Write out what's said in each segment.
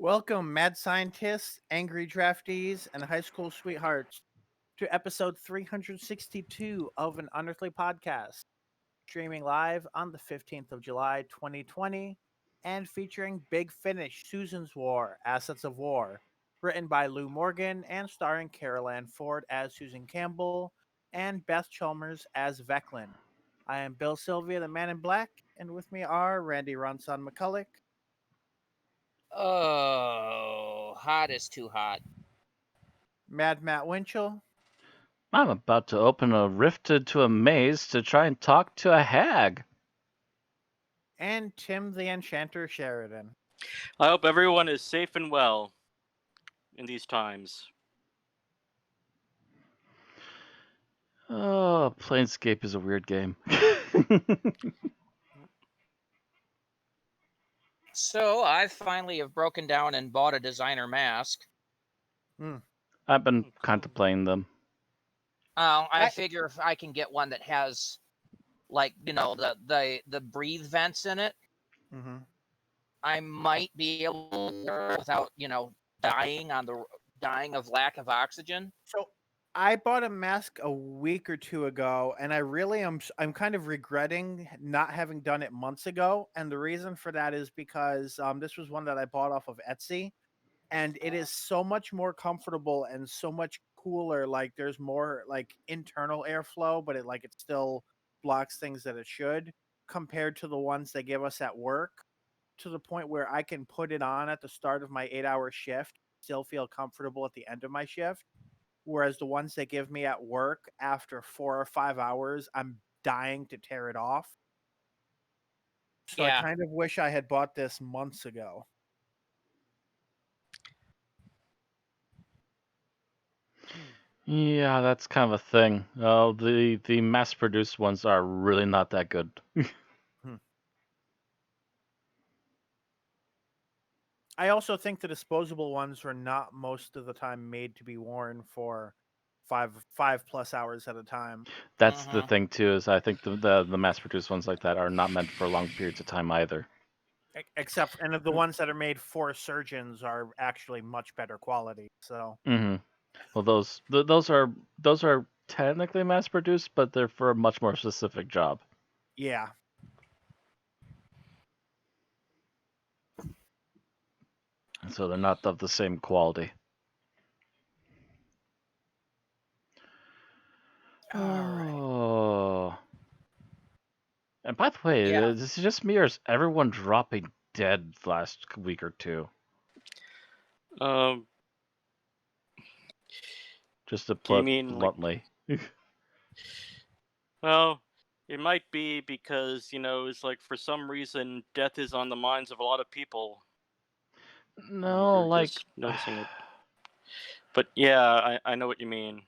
Welcome, mad scientists, angry draftees, and high school sweethearts, to episode 362 of An Unearthly Podcast, streaming live on the 15th of July, 2020, and featuring Big Finish, Susan's War, Assets of War, written by Lou Morgan and starring Carol Ann Ford as Susan Campbell and Beth Chalmers as Veclin. I am Bill Sylvia, the Man in Black, and with me are Randy Ronson McCulloch, Oh, hot is too hot. Mad Matt Winchell, I'm about to open a rift into a maze to try and talk to a hag. and Tim the Enchanter Sheridan. I hope everyone is safe and well in these times. Oh, Planescape is a weird game. So I finally have broken down and bought a designer mask. I've been contemplating them. I figure if I can get one that has, like, the breathe vents in it, Mm-hmm. I might be able to wear it without dying of lack of oxygen. So I bought a mask a week or two ago, and I'm kind of regretting not having done it months ago. And the reason for that is because this was one that I bought off of Etsy, and it is so much more comfortable and so much cooler. Like there's more like internal airflow, but it still blocks things that it should, compared to the ones they give us at work, to the point where I can put it on at the start of my 8-hour shift, still feel comfortable at the end of my shift. Whereas the ones they give me at work after 4 or 5 hours, I'm dying to tear it off. So I Yeah. kind of wish I had bought this months ago. Yeah, that's kind of a thing. The mass-produced ones are really not that good. I also think the disposable ones were not most of the time made to be worn for five plus hours at a time. That's the thing too. Is I think the mass-produced ones like that are not meant for long periods of time either. Except, and the ones that are made for surgeons are actually much better quality. So. Mm-hmm. Well, those are technically mass-produced, but they're for a much more specific job. Yeah. So they're not of the same quality. Oh. And by the way, is this just me or is everyone dropping dead last week or two? Just to put bluntly. Well, it might be because, it's like for some reason death is on the minds of a lot of people. No, You're like just noticing it. But yeah, I know what you mean.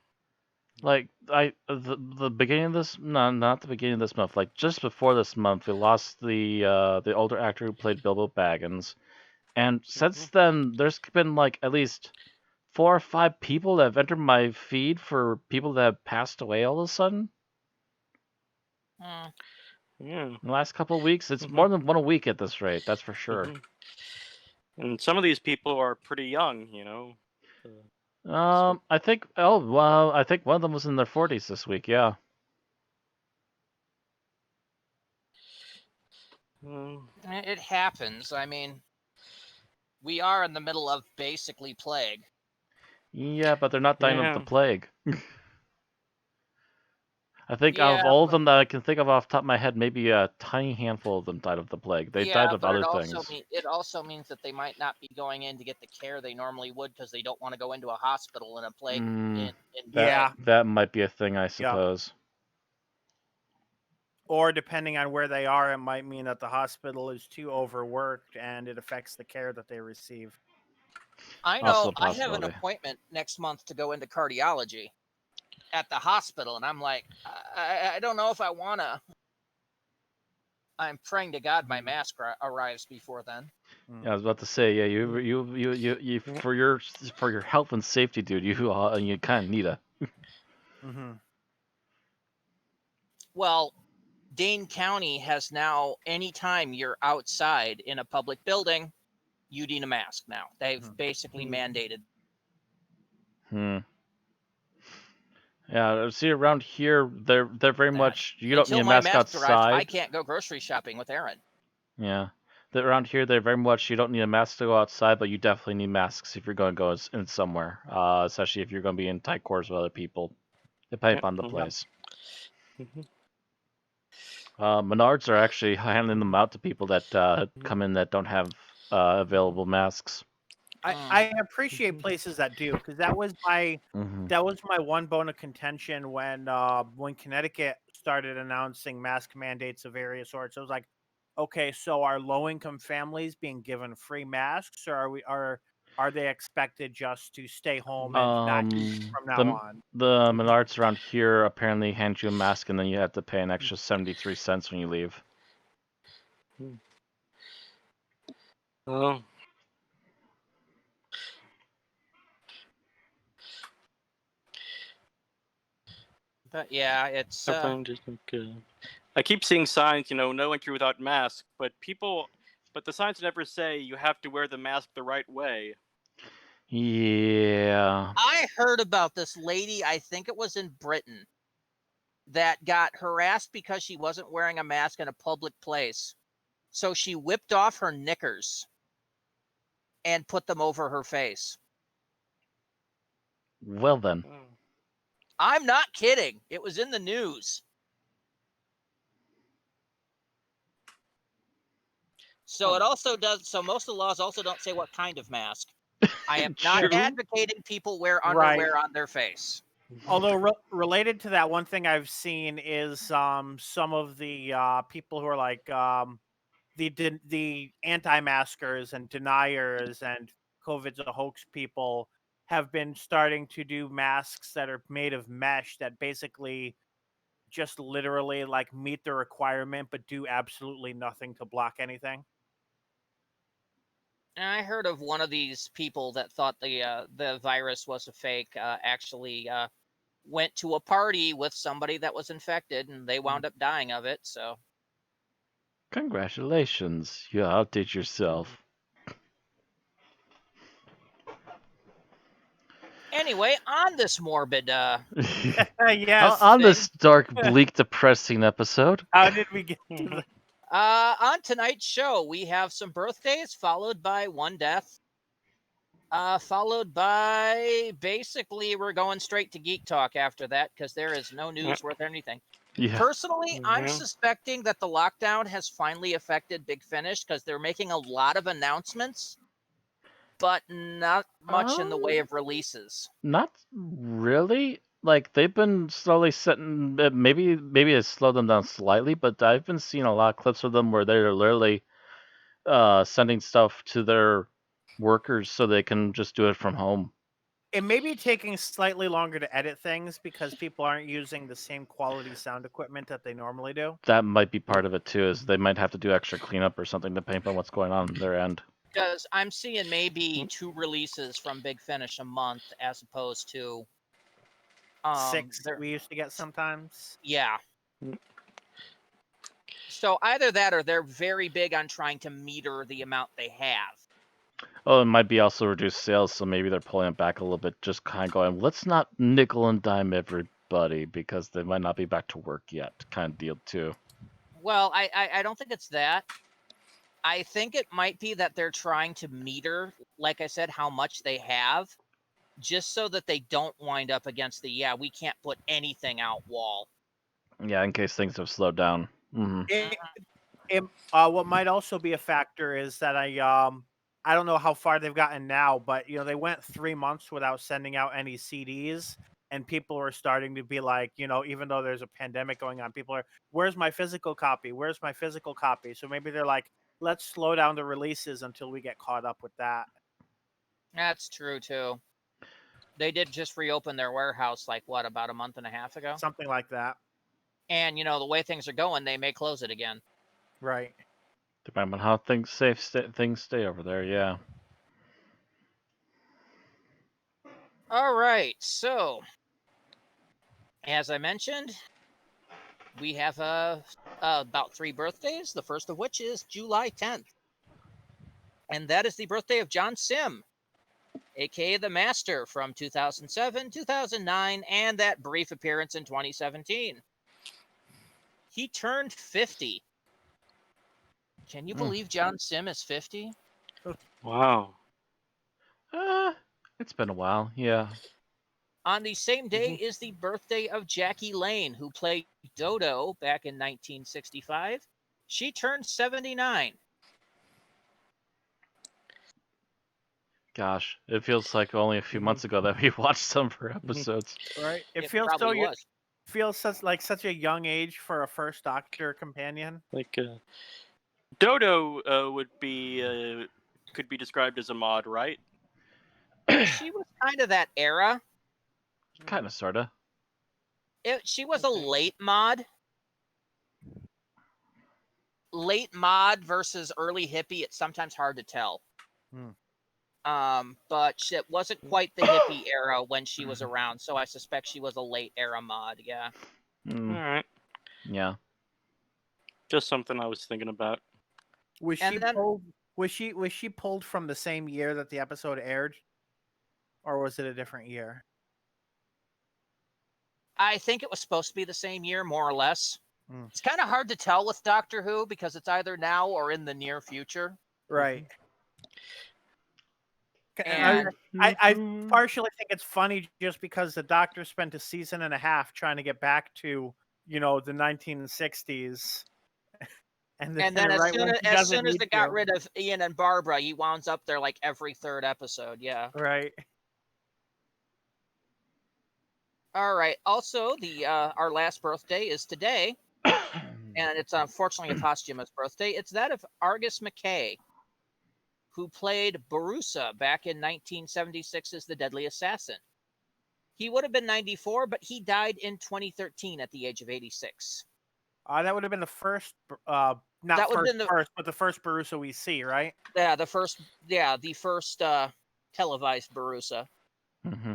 Like the beginning of this, no, not the beginning of this month. Like just before this month, we lost the older actor who played Bilbo Baggins, and since then there's been like at least 4 or 5 people that have entered my feed for people that have passed away all of a sudden. Yeah. In the last couple of weeks, it's more than one a week at this rate. That's for sure. And some of these people are pretty young, I think. Oh well, I think one of them was in their 40s this week. Yeah. It happens. I mean, we are in the middle of basically plague. Yeah, but they're not dying of the plague. I think out of all of them that I can think of off the top of my head, maybe a tiny handful of them died of the plague. They died of other things. It also means that they might not be going in to get the care they normally would because they don't want to go into a hospital in a plague. That might be a thing, I suppose. Or depending on where they are, it might mean that the hospital is too overworked and it affects the care that they receive. I know. I have an appointment next month to go into cardiology at the hospital, and I'm like, I don't know if I want to. I'm praying to God my mask arrives before then. Yeah, I was about to say, yeah, you for your health and safety, dude, you kind of need a. Well, Dane County has now, anytime you're outside in a public building, you need a mask now. They've basically mandated. Yeah, see, around here, they're very much, you don't need a mask outside. Arrives, I can't go grocery shopping with Aaron. Yeah. Around here, they're very much, you don't need a mask to go outside, but you definitely need masks if you're going to go in somewhere, especially if you're going to be in tight quarters with other people, depending upon the place. Menards are actually handing them out to people that come in that don't have available masks. I appreciate places that do, because that was my one bone of contention when Connecticut started announcing mask mandates of various sorts. I was like, okay, so are low income families being given free masks, or are they expected just to stay home and not use from now on? The Menards around here apparently hand you a mask, and then you have to pay an extra 73 cents when you leave. Oh. But yeah, it's. I keep seeing signs, no entry without mask, but the signs never say you have to wear the mask the right way. Yeah. I heard about this lady, I think it was in Britain, that got harassed because she wasn't wearing a mask in a public place. So she whipped off her knickers and put them over her face. Well then. I'm not kidding. It was in the news. So it also does. So most of the laws also don't say what kind of mask. I am not advocating people wear underwear on their face. Although related to that, one thing I've seen is some of the people who are like the anti-maskers and deniers and COVID's a hoax people have been starting to do masks that are made of mesh that basically just literally like meet the requirement but do absolutely nothing to block anything. And I heard of one of these people that thought the virus was a fake. Actually, went to a party with somebody that was infected, and they wound up dying of it. So, congratulations, you outdid yourself. Anyway, on this morbid, yes, on this dark, bleak, depressing episode. How did we get to the... on tonight's show, we have some birthdays, followed by one death, followed by basically we're going straight to Geek Talk after that because there is no news worth anything. Yeah. Personally, I'm suspecting that the lockdown has finally affected Big Finish because they're making a lot of announcements, but not much in the way of releases. Not really. Like they've been slowly setting. Maybe it's slowed them down slightly, but I've been seeing a lot of clips of them where they're literally sending stuff to their workers so they can just do it from home. It may be taking slightly longer to edit things because people aren't using the same quality sound equipment that they normally do. That might be part of it too, is they might have to do extra cleanup or something depending on what's going on their end. Because I'm seeing maybe 2 releases from Big Finish a month as opposed to 6 that we used to get sometimes. Yeah. So either that or they're very big on trying to meter the amount they have. Oh, it might be also reduced sales, so maybe they're pulling it back a little bit, just kind of going, let's not nickel and dime everybody because they might not be back to work yet, kind of deal too. Well, I don't think it's that. I think it might be that they're trying to meter, like I said, how much they have, just so that they don't wind up against the, we can't put anything out wall. Yeah, in case things have slowed down. Mm-hmm. What might also be a factor is that I don't know how far they've gotten now, but they went 3 months without sending out any CDs, and people are starting to be like, even though there's a pandemic going on, people are, where's my physical copy? Where's my physical copy? So maybe they're like, let's slow down the releases until we get caught up with that. That's true too. They did just reopen their warehouse about a month and a half ago? Something like that. And the way things are going, they may close it again. Right. Depending on how things stay over there, yeah. All right, so as I mentioned, we have about 3 birthdays, the first of which is July 10th. And that is the birthday of John Sim, aka the Master, from 2007, 2009, and that brief appearance in 2017. He turned 50. Can you believe John Sim is 50? Wow. It's been a while, yeah. On the same day is the birthday of Jackie Lane, who played Dodo back in 1965. She turned 79. Gosh, it feels like only a few months ago that we watched some of her episodes. Right. It probably was. Feels such a young age for a first Doctor companion. Like Dodo would be could be described as a mod, right? She was kind of that era. Kind of, sorta. She was a late mod. Late mod versus early hippie, it's sometimes hard to tell. But it wasn't quite the hippie era when she was around, so I suspect she was a late era mod. Yeah. All right. Yeah. Just something I was thinking about. Was she pulled from the same year that the episode aired, or was it a different year? I think it was supposed to be the same year, more or less. It's kind of hard to tell with Doctor Who because it's either now or in the near future. Right. And I partially think it's funny just because the Doctor spent a season and a half trying to get back to, the 1960s. And then as soon as they got rid of Ian and Barbara, he wound up there like every third episode. Yeah. Right. All right. Also, our last birthday is today, and it's unfortunately a posthumous birthday. It's that of Argus McKay, who played Barusa back in 1976 as the Deadly Assassin. He would have been 94, but he died in 2013 at the age of 86. That would have been the first, but the first Barusa we see, right? Yeah, the first televised Barusa. Mm-hmm.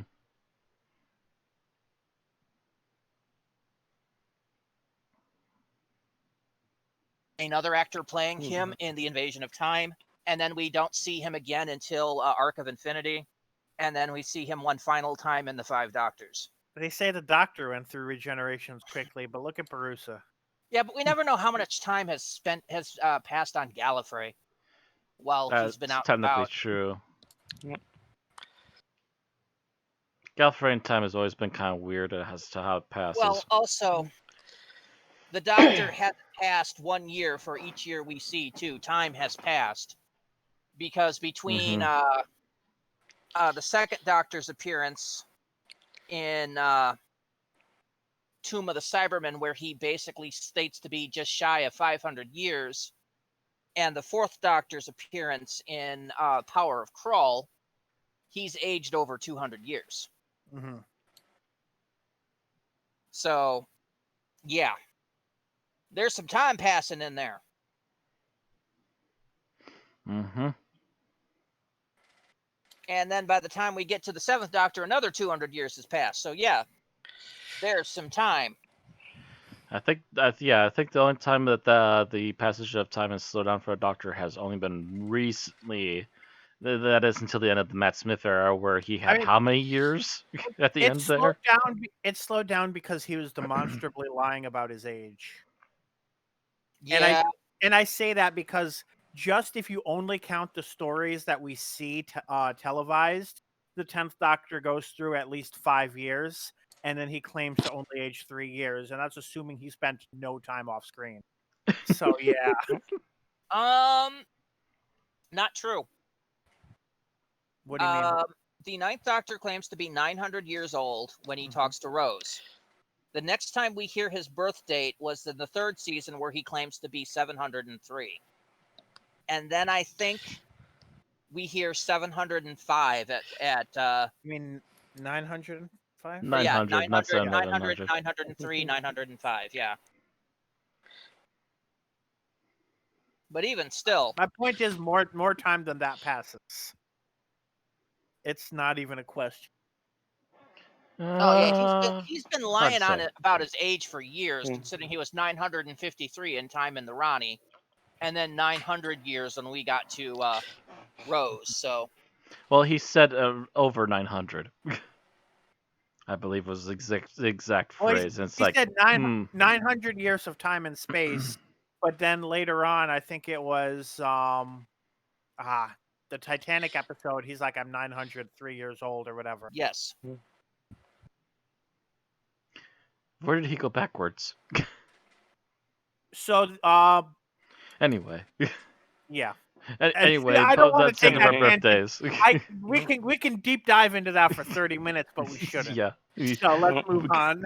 Another actor playing him in The Invasion of Time, and then we don't see him again until Arc of Infinity, and then we see him one final time in The Five Doctors. They say the Doctor went through regenerations quickly, but look at Barusa. Yeah, but we never know how much time has passed on Gallifrey while he's been out. Technically true. Gallifreyan time has always been kind of weird as to how it passes. Well, also, the Doctor hasn't passed 1 year for each year we see, too. Time has passed. Because between the second Doctor's appearance in Tomb of the Cybermen, where he basically states to be just shy of 500 years, and the fourth Doctor's appearance in Power of Krull, he's aged over 200 years. Mm-hmm. So, yeah. There's some time passing in there. Mm-hmm. And then by the time we get to the seventh Doctor, another 200 years has passed. So, yeah, there's some time. I think the only time that the passage of time has slowed down for a Doctor has only been recently. That is until the end of the Matt Smith era, where he had how many years at the end there? It slowed down because he was demonstrably lying about his age. Yeah. And I say that because just if you only count the stories that we see televised, the 10th Doctor goes through at least 5 years, and then he claims to only age 3 years, and that's assuming he spent no time off screen. So, yeah. Not true. What do you mean? The ninth Doctor claims to be 900 years old when he talks to Rose. The next time we hear his birth date was in the third season, where he claims to be 703. And then I think we hear 705 at you mean 905? 900, yeah, not 900, 903, 905, yeah. But even still. My point is more time than that passes. It's not even a question. Oh yeah, he's been lying on it about his age for years, considering he was 953 in Time in the Ronnie, and then 900 years when we got to Rose. So. Well, he said over 900. I believe was the exact Well, phrase. And it's he like, said 900 years of time and space, but then later on, I think it was the Titanic episode. He's like, I'm 903 years old or whatever. Yes. Where did he go backwards? So, anyway. Yeah. Anyway, I don't want that's to the take end of that our tangent. birthdays. We can deep dive into that for 30 minutes, but we shouldn't. Yeah. So let's move on.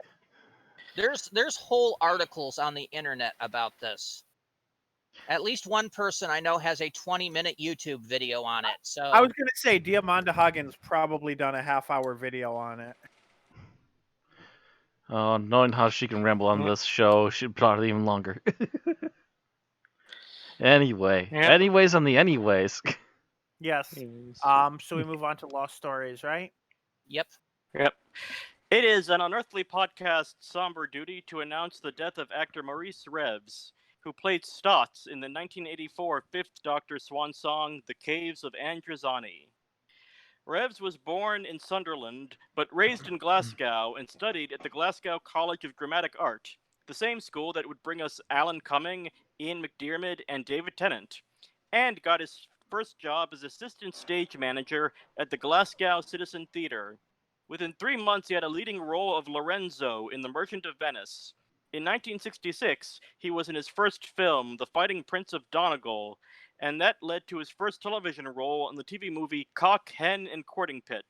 There's whole articles on the internet about this. At least one person I know has a 20-minute YouTube video on it. So I was gonna say Diamanda Huggins probably done a half-hour video on it. Knowing how she can ramble on this show, she'd probably even longer. Anyway. Yep. Anyways on the anyways. Yes. So we move on to Lost Stories, right? Yep. It is an Unearthly Podcast somber duty to announce the death of actor Maurice Reeves, who played Stotts in the 1984 Fifth Doctor swan song, The Caves of Androzani. Reeves was born in Sunderland, but raised in Glasgow and studied at the Glasgow College of Dramatic Art, the same school that would bring us Alan Cumming, Ian McDiarmid, and David Tennant, and got his first job as assistant stage manager at the Glasgow Citizen Theatre. Within 3 months, he had a leading role of Lorenzo in The Merchant of Venice. In 1966, he was in his first film, The Fighting Prince of Donegal, and that led to his first television role in the TV movie Cock, Hen, and Courting Pit.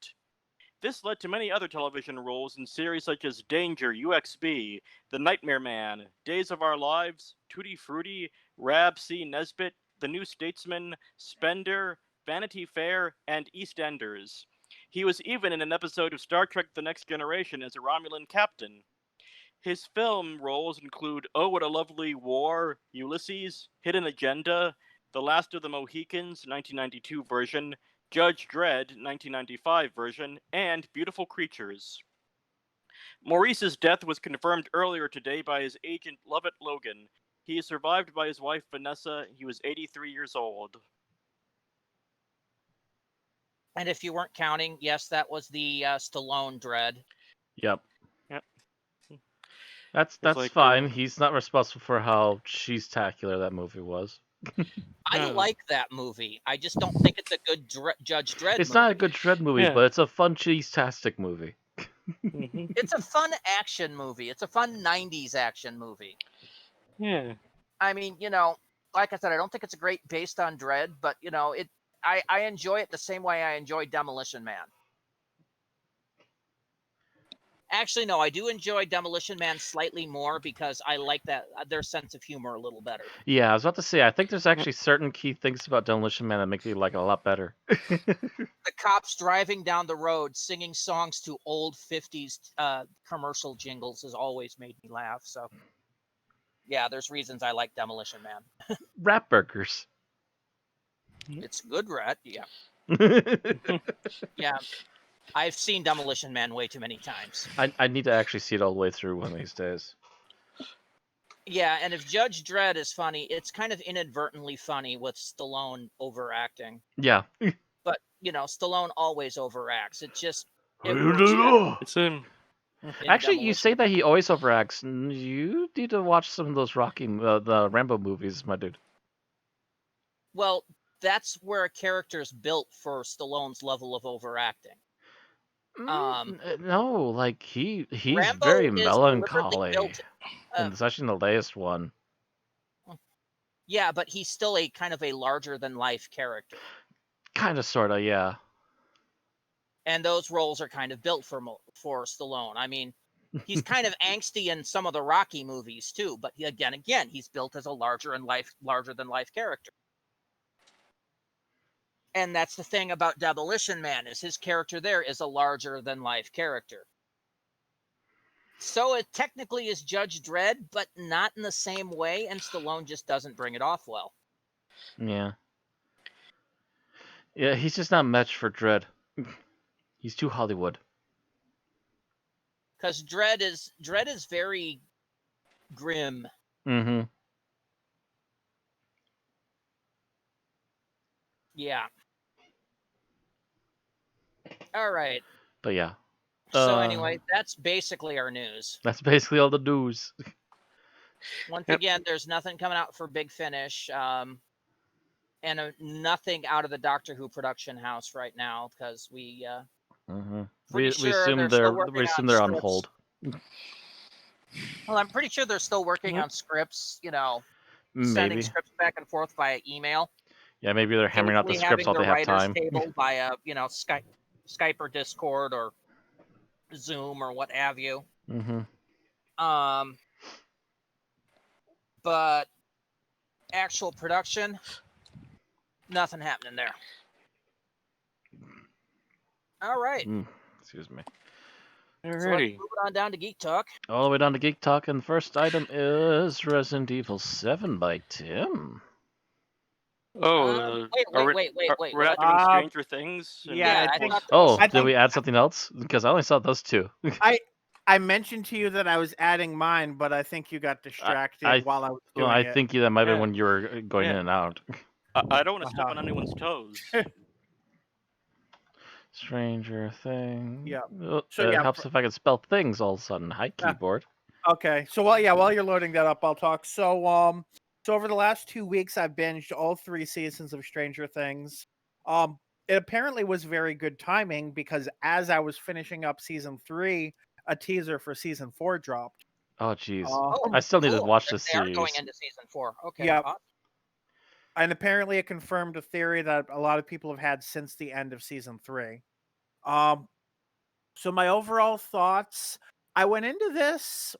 This led to many other television roles in series such as Danger, UXB, The Nightmare Man, Days of Our Lives, Tutti Frutti, Rab C. Nesbitt, The New Statesman, Spender, Vanity Fair, and EastEnders. He was even in an episode of Star Trek The Next Generation as a Romulan captain. His film roles include Oh, What a Lovely War, Ulysses, Hidden Agenda, The Last of the Mohicans, 1992 version, Judge Dredd, 1995 version, and Beautiful Creatures. Maurice's death was confirmed earlier today by his agent Lovett Logan. He is survived by his wife Vanessa. He was 83 years old. And if you weren't counting, yes, that was the Stallone Dredd. Yep. Yep. That's like, fine. He's not responsible for how cheese-tacular that movie was. I like that movie. I just don't think it's a good Judge Dredd It's movie. not a good Dredd movie, but it's a fun cheese-tastic movie. It's a fun action movie. It's a fun 90s action movie. Yeah. I mean, like I said, I don't think it's a great based on Dredd, but, I enjoy it the same way I enjoy Demolition Man. Actually, no, I do enjoy Demolition Man slightly more because I like their sense of humor a little better. Yeah, I was about to say, I think there's actually certain key things about Demolition Man that make me like it a lot better. The cops driving down the road singing songs to old 50s commercial jingles has always made me laugh. So, yeah, there's reasons I like Demolition Man. Rat burgers. It's good rat, yeah. Yeah. I've seen Demolition Man way too many times. I need to actually see it all the way through one of these days. Yeah, and if Judge Dredd is funny, it's kind of inadvertently funny with Stallone overacting. Yeah. But, Stallone always overacts. It works. It's him. Actually, you say that he always overacts. You need to watch some of those the Rambo movies, my dude. Well, that's where a character's built for Stallone's level of overacting. No, like he's Rambo very is melancholy, built, and especially in the latest one. Yeah, but he's still a kind of a larger than life character. Kind of, sorta, yeah. And those roles are kind of built for Stallone. I mean, he's kind of angsty in some of the Rocky movies too, but again, he's built as a larger than life character. And that's the thing about Demolition Man, is his character there is a larger than life character. So it technically is Judge Dredd, but not in the same way, and Stallone just doesn't bring it off well. Yeah. Yeah, he's just not matched for Dredd. He's too Hollywood. Because Dredd is very grim. Mm-hmm. Yeah. All right. But yeah. So anyway, that's basically our news. That's basically all the news. Once again, there's nothing coming out for Big Finish, and nothing out of the Doctor Who production house right now because we We sure assume they're on hold. Well, I'm pretty sure they're still working on scripts. Sending scripts back and forth via email. Yeah, maybe they're hammering out the scripts while they have time. Table via Skype or Discord or Zoom or what have you. But actual production, nothing happening there. All right. Excuse me. Alrighty. So let's move on down to Geek Talk. All the way down to Geek Talk, and the first item is Resident Evil 7 by Tim. Oh, wait. We're not doing Stranger Things. Yeah, I think. Did we add something else? Because I only saw those two. I mentioned to you that I was adding mine, but I think you got distracted while I was doing it. I think that might have been when you were going in and out. I don't want to step on anyone's toes. Stranger Things. Yeah. So it helps if I can spell things all of a sudden. Hi, keyboard. Okay. So while you're loading that up, I'll talk. So over the last 2 weeks, I've binged all 3 seasons of Stranger Things. It apparently was very good timing because as I was finishing up season 3, a teaser for season 4 dropped. Oh, jeez. I still need to watch this series. They are going into season 4. Okay. Yeah. And apparently it confirmed a theory that a lot of people have had since the end of season 3. So my overall thoughts, I went into this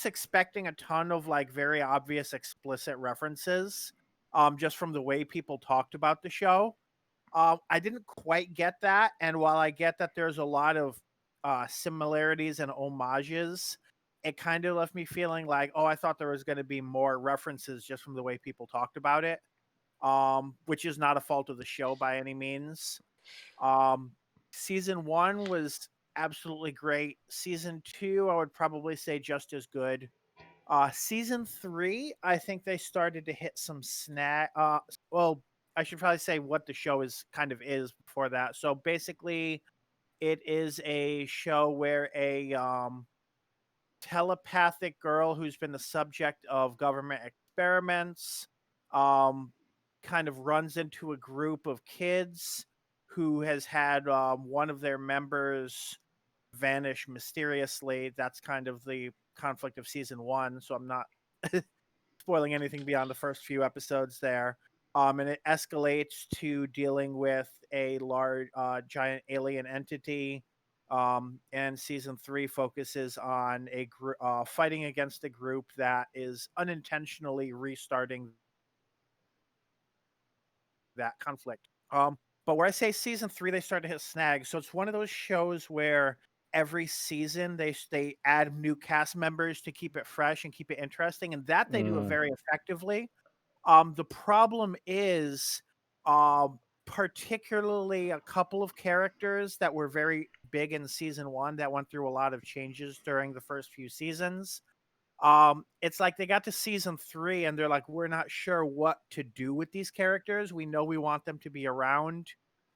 expecting a ton of like very obvious explicit references, just from the way people talked about the show. I didn't quite get that, and while I get that there's a lot of similarities and homages, it kind of left me feeling like, I thought there was going to be more references just from the way people talked about it, which is not a fault of the show by any means. Season 1 was absolutely great. Season 2, I would probably say just as good. Season 3, I think they started to hit some I should probably say what the show is before that. So basically, it is a show where a telepathic girl who's been the subject of government experiments kind of runs into a group of kids who has had one of their members vanish mysteriously. That's kind of the conflict of season 1, so I'm not spoiling anything beyond the first few episodes there. And it escalates to dealing with a large, giant alien entity. And season 3 focuses on a fighting against a group that is unintentionally restarting that conflict. But where I say season 3, they start to hit snags. So it's one of those shows where every season they add new cast members to keep it fresh and keep it interesting, and that they do it very effectively. The problem is, particularly a couple of characters that were very big in season 1 that went through a lot of changes during the first few seasons. It's like they got to season 3 and they're like, we're not sure what to do with these characters. We know we want them to be around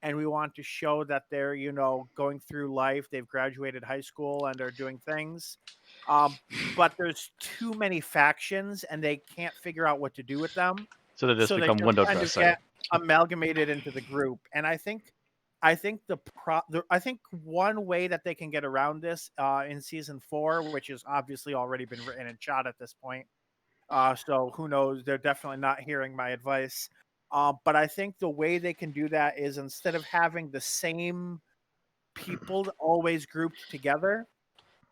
and we want to show that they're, going through life. They've graduated high school and are doing things. But there's too many factions and they can't figure out what to do with them. So they just become window dressing. Get amalgamated into the group. And I think one way that they can get around this in season 4, which has obviously already been written and shot at this point, so who knows? They're definitely not hearing my advice. But I think the way they can do that is instead of having the same people always grouped together,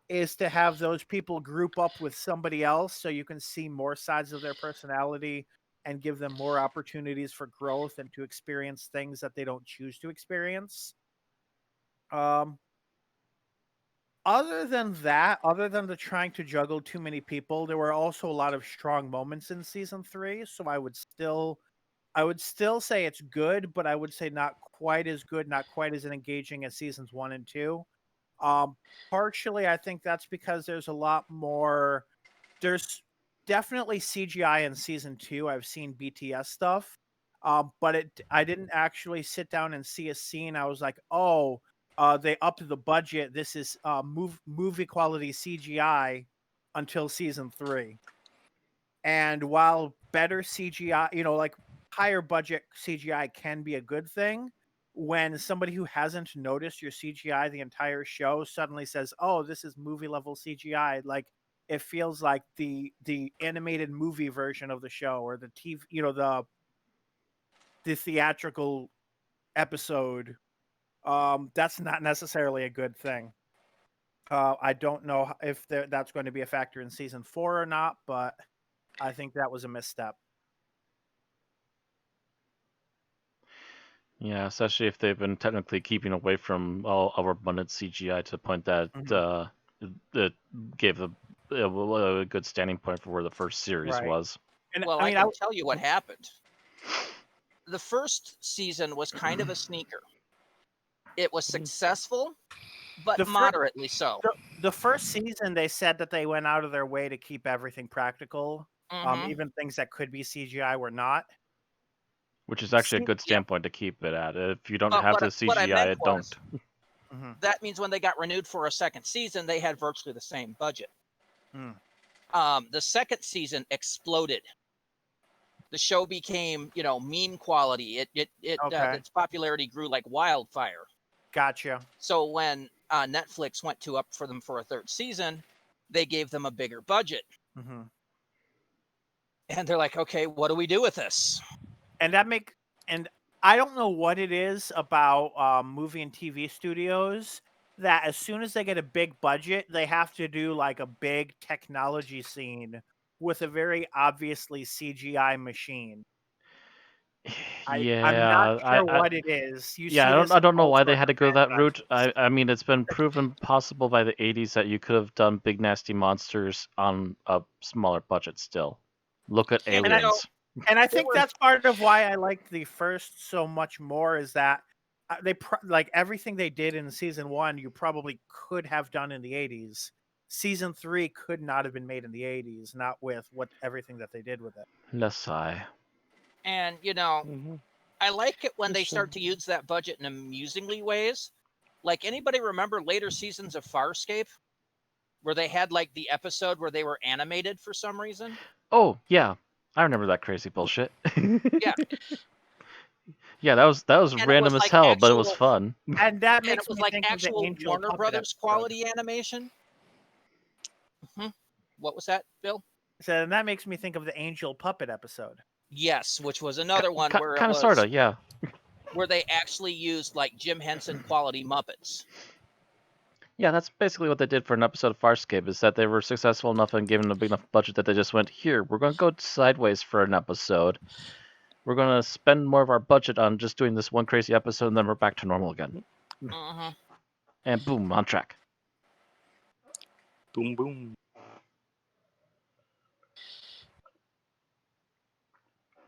is to have those people group up with somebody else so you can see more sides of their personality and give them more opportunities for growth and to experience things that they don't choose to experience. Other than the trying to juggle too many people, there were also a lot of strong moments in season 3. So I would still say it's good, but I would say not quite as good, not quite as engaging as seasons 1 and 2. Partially, I think that's because there's a lot more. There's definitely CGI in season 2. I've seen BTS stuff. But I didn't actually sit down and see a scene. I was like, oh, they upped the budget. This is movie quality CGI until season 3. And while better CGI, like higher budget CGI can be a good thing, when somebody who hasn't noticed your CGI the entire show suddenly says, "Oh, this is movie level CGI," like it feels like the animated movie version of the show or the TV, the theatrical episode. That's not necessarily a good thing. I don't know if that's going to be a factor in season 4 or not, but I think that was a misstep. Yeah, especially if they've been technically keeping away from all overabundant CGI to the point that it gave a good standing point for where the first series was. And well, I can tell you what happened. The first season was kind of a sneaker. It was successful, but moderately so. The first season, they said that they went out of their way to keep everything practical. Even things that could be CGI were not. Which is actually a good standpoint to keep it at. If you don't have the CGI, it don't. That means when they got renewed for a second season, they had virtually the same budget. The second season exploded. The show became, meme quality. Its popularity grew like wildfire. Gotcha. So when Netflix went to up for them for a third season, they gave them a bigger budget. And they're like, okay, what do we do with this? And I don't know what it is about movie and TV studios that as soon as they get a big budget, they have to do like a big technology scene with a very obviously CGI machine. I'm not sure what it is. I don't know why they had to go that route. I mean, it's been proven possible by the 80s that you could have done big nasty monsters on a smaller budget still. Look at Aliens. And I think that's part of why I like the first so much more is that they like everything they did in season 1, you probably could have done in the 80s. Season 3 could not have been made in the 80s, not with everything that they did with it. Let's sigh. And I like it when they start to use that budget in amusingly ways. Like, anybody remember later seasons of Farscape, where they had like the episode where they were animated for some reason? Oh yeah. I remember that crazy bullshit. Yeah. Yeah, that was random as hell, but it was fun. And that makes it was me like think actual of the Angel Warner Puppet Brothers episode. quality animation. What was that, Bill? So and that makes me think of the Angel Puppet episode. Yes, which was another one where kind of sorta, yeah. Where they actually used like Jim Henson quality Muppets. Yeah, that's basically what they did for an episode of Farscape, is that they were successful enough and given a big enough budget that they just went, here, we're going to go sideways for an episode. We're going to spend more of our budget on just doing this one crazy episode, and then we're back to normal again. And boom, on track. Boom, boom.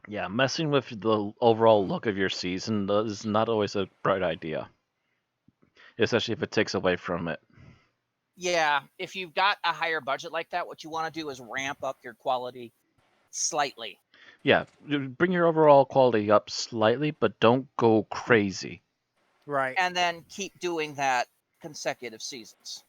Yeah, messing with the overall look of your season is not always a bright idea. Especially if it takes away from it. Yeah, if you've got a higher budget like that, what you want to do is ramp up your quality slightly. Yeah, bring your overall quality up slightly, but don't go crazy. Right. And then keep doing that consecutive seasons.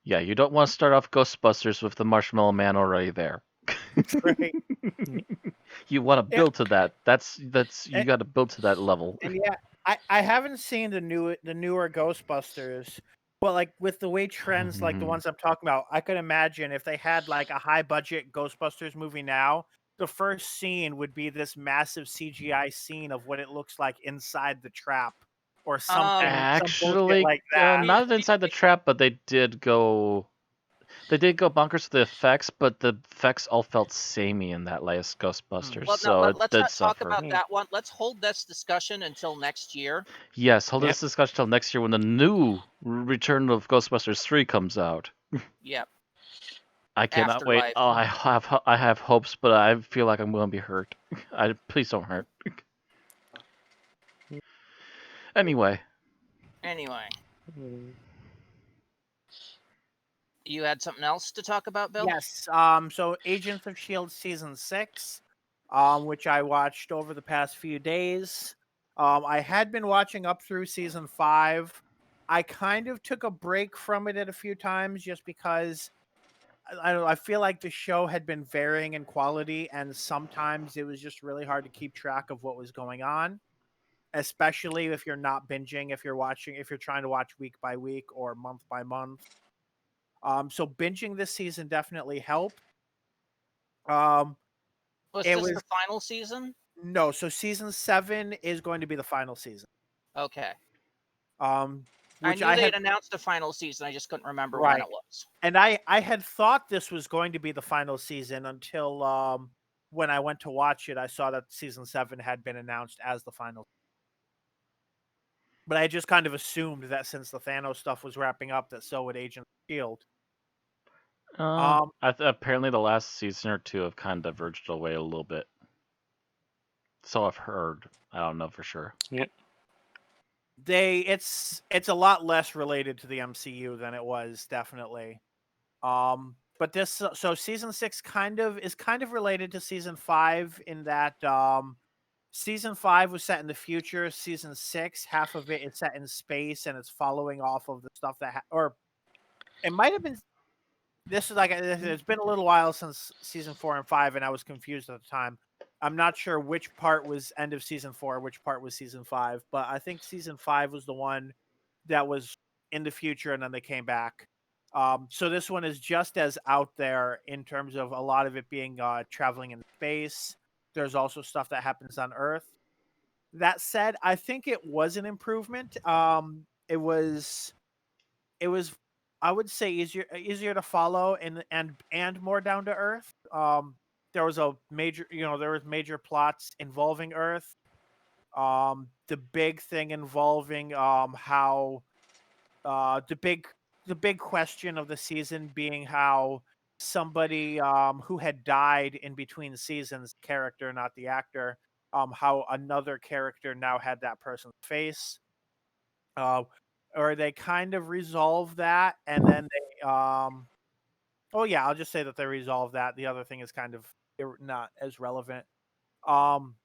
Yeah, you don't want to start off Ghostbusters with the Marshmallow Man already there. Right. You want to build to that. That's you got to build to that level. And yeah, I haven't seen the newer Ghostbusters, but like with the way trends like the ones I'm talking about, I could imagine if they had like a high budget Ghostbusters movie now, the first scene would be this massive CGI scene of what it looks like inside the trap or something. Actually, like that. Not inside the trap, but they did go bonkers with the effects, but the effects all felt samey in that last Ghostbusters, well, so no, it let's did not suffer. talk about that one. Let's hold this discussion until next year. Yes, hold this discussion until next year when the new Return of Ghostbusters 3 comes out. Yep. I cannot wait. Oh, I have hopes, but I feel like I'm going to be hurt. Please don't hurt. Anyway. You had something else to talk about, Bill? Yes. So Agents of Shield season 6, which I watched over the past few days. I had been watching up through season 5. I kind of took a break from it at a few times just because I don't know, I feel like the show had been varying in quality, and sometimes it was just really hard to keep track of what was going on, especially if you're not binging, if you're trying to watch week by week or month by month. So binging this season definitely helped. Um, Was it this was the final season? No, so season 7 is going to be the final season. Okay. Um, I which knew I they'd had announced the final season. I just couldn't remember when right, it was. and I had thought this was going to be the final season until when I went to watch it, I saw that season 7 had been announced as the final. But I just kind of assumed that since the Thanos stuff was wrapping up, that so would Agent of Shield. Apparently, the last season or two have kind of diverged away a little bit. So I've heard. I don't know for sure. Yeah. It's a lot less related to the MCU than it was, definitely. But this so season 6 is kind of related to season 5 in that season 5 was set in the future. Season 6, half of it is set in space, and it's following off of the stuff that or it might have been. This is like it's been a little while since season 4 and 5, and I was confused at the time. I'm not sure which part was end of season 4, which part was season 5, but I think season 5 was the one that was in the future, and then they came back. So this one is just as out there in terms of a lot of it being traveling in space. There's also stuff that happens on Earth. That said, I think it was an improvement. It was I would say easier to follow and more down to earth. There was major plots involving Earth. The big thing involving how the big question of the season being how somebody who had died in between seasons, character, not the actor, how another character now had that person's face. Uh, or they kind of resolve that, and then they oh yeah, I'll just say that they resolve that. The other thing is kind of not as relevant. Um,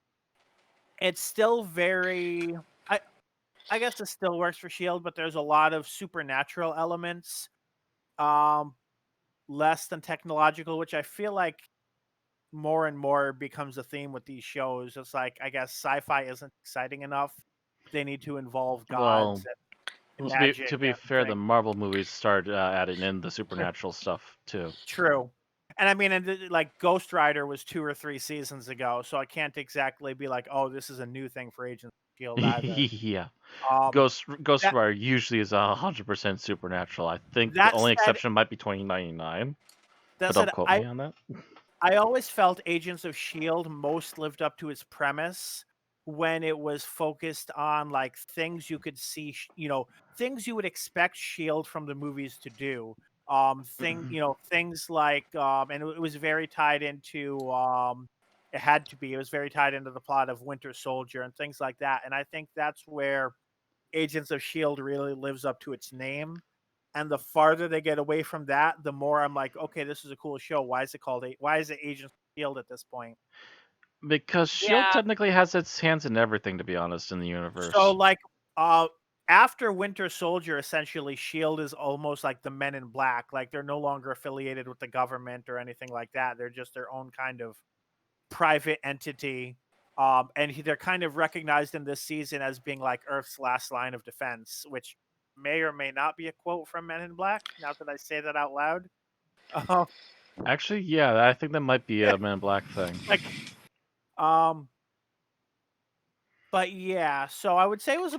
it's still very. I guess it still works for Shield, but there's a lot of supernatural elements, um, less than technological, which I feel like more and more becomes a theme with these shows. It's like I guess sci-fi isn't exciting enough. They need to involve Well, gods and to be magic to be and fair, the things. Marvel movies started adding in the supernatural stuff too. True. And I mean, like Ghost Rider was 2 or 3 seasons ago, so I can't exactly be like, "Oh, this is a new thing for Agents of Shield" either. Yeah, Um, Ghost that Rider usually is 100% supernatural. I think the that only said, exception might be 2099, that but said, don't quote I me on that. I always felt Agents of Shield most lived up to its premise when it was focused on like things you could see, things you would expect Shield from the movies to do. Things like and it was very tied into it had to be. It was very tied into the plot of Winter Soldier and things like that. And I think that's where Agents of Shield really lives up to its name. And the farther they get away from that, the more I'm like, okay, this is a cool show. Why is it Agents of Shield at this point? Because Shield Yeah, technically has its hands in everything, to be honest, in the So universe. like uh after Winter Soldier, essentially Shield is almost like the Men in Black. Like they're no longer affiliated with the government or anything like that. They're just their own kind of private entity. They're kind of recognized in this season as being like Earth's last line of defense, which may or may not be a quote from Men in Black. Now that I say that out loud, uh, Actually, yeah, I think that might be a Men in Black thing. like, um, but yeah. So I would say it was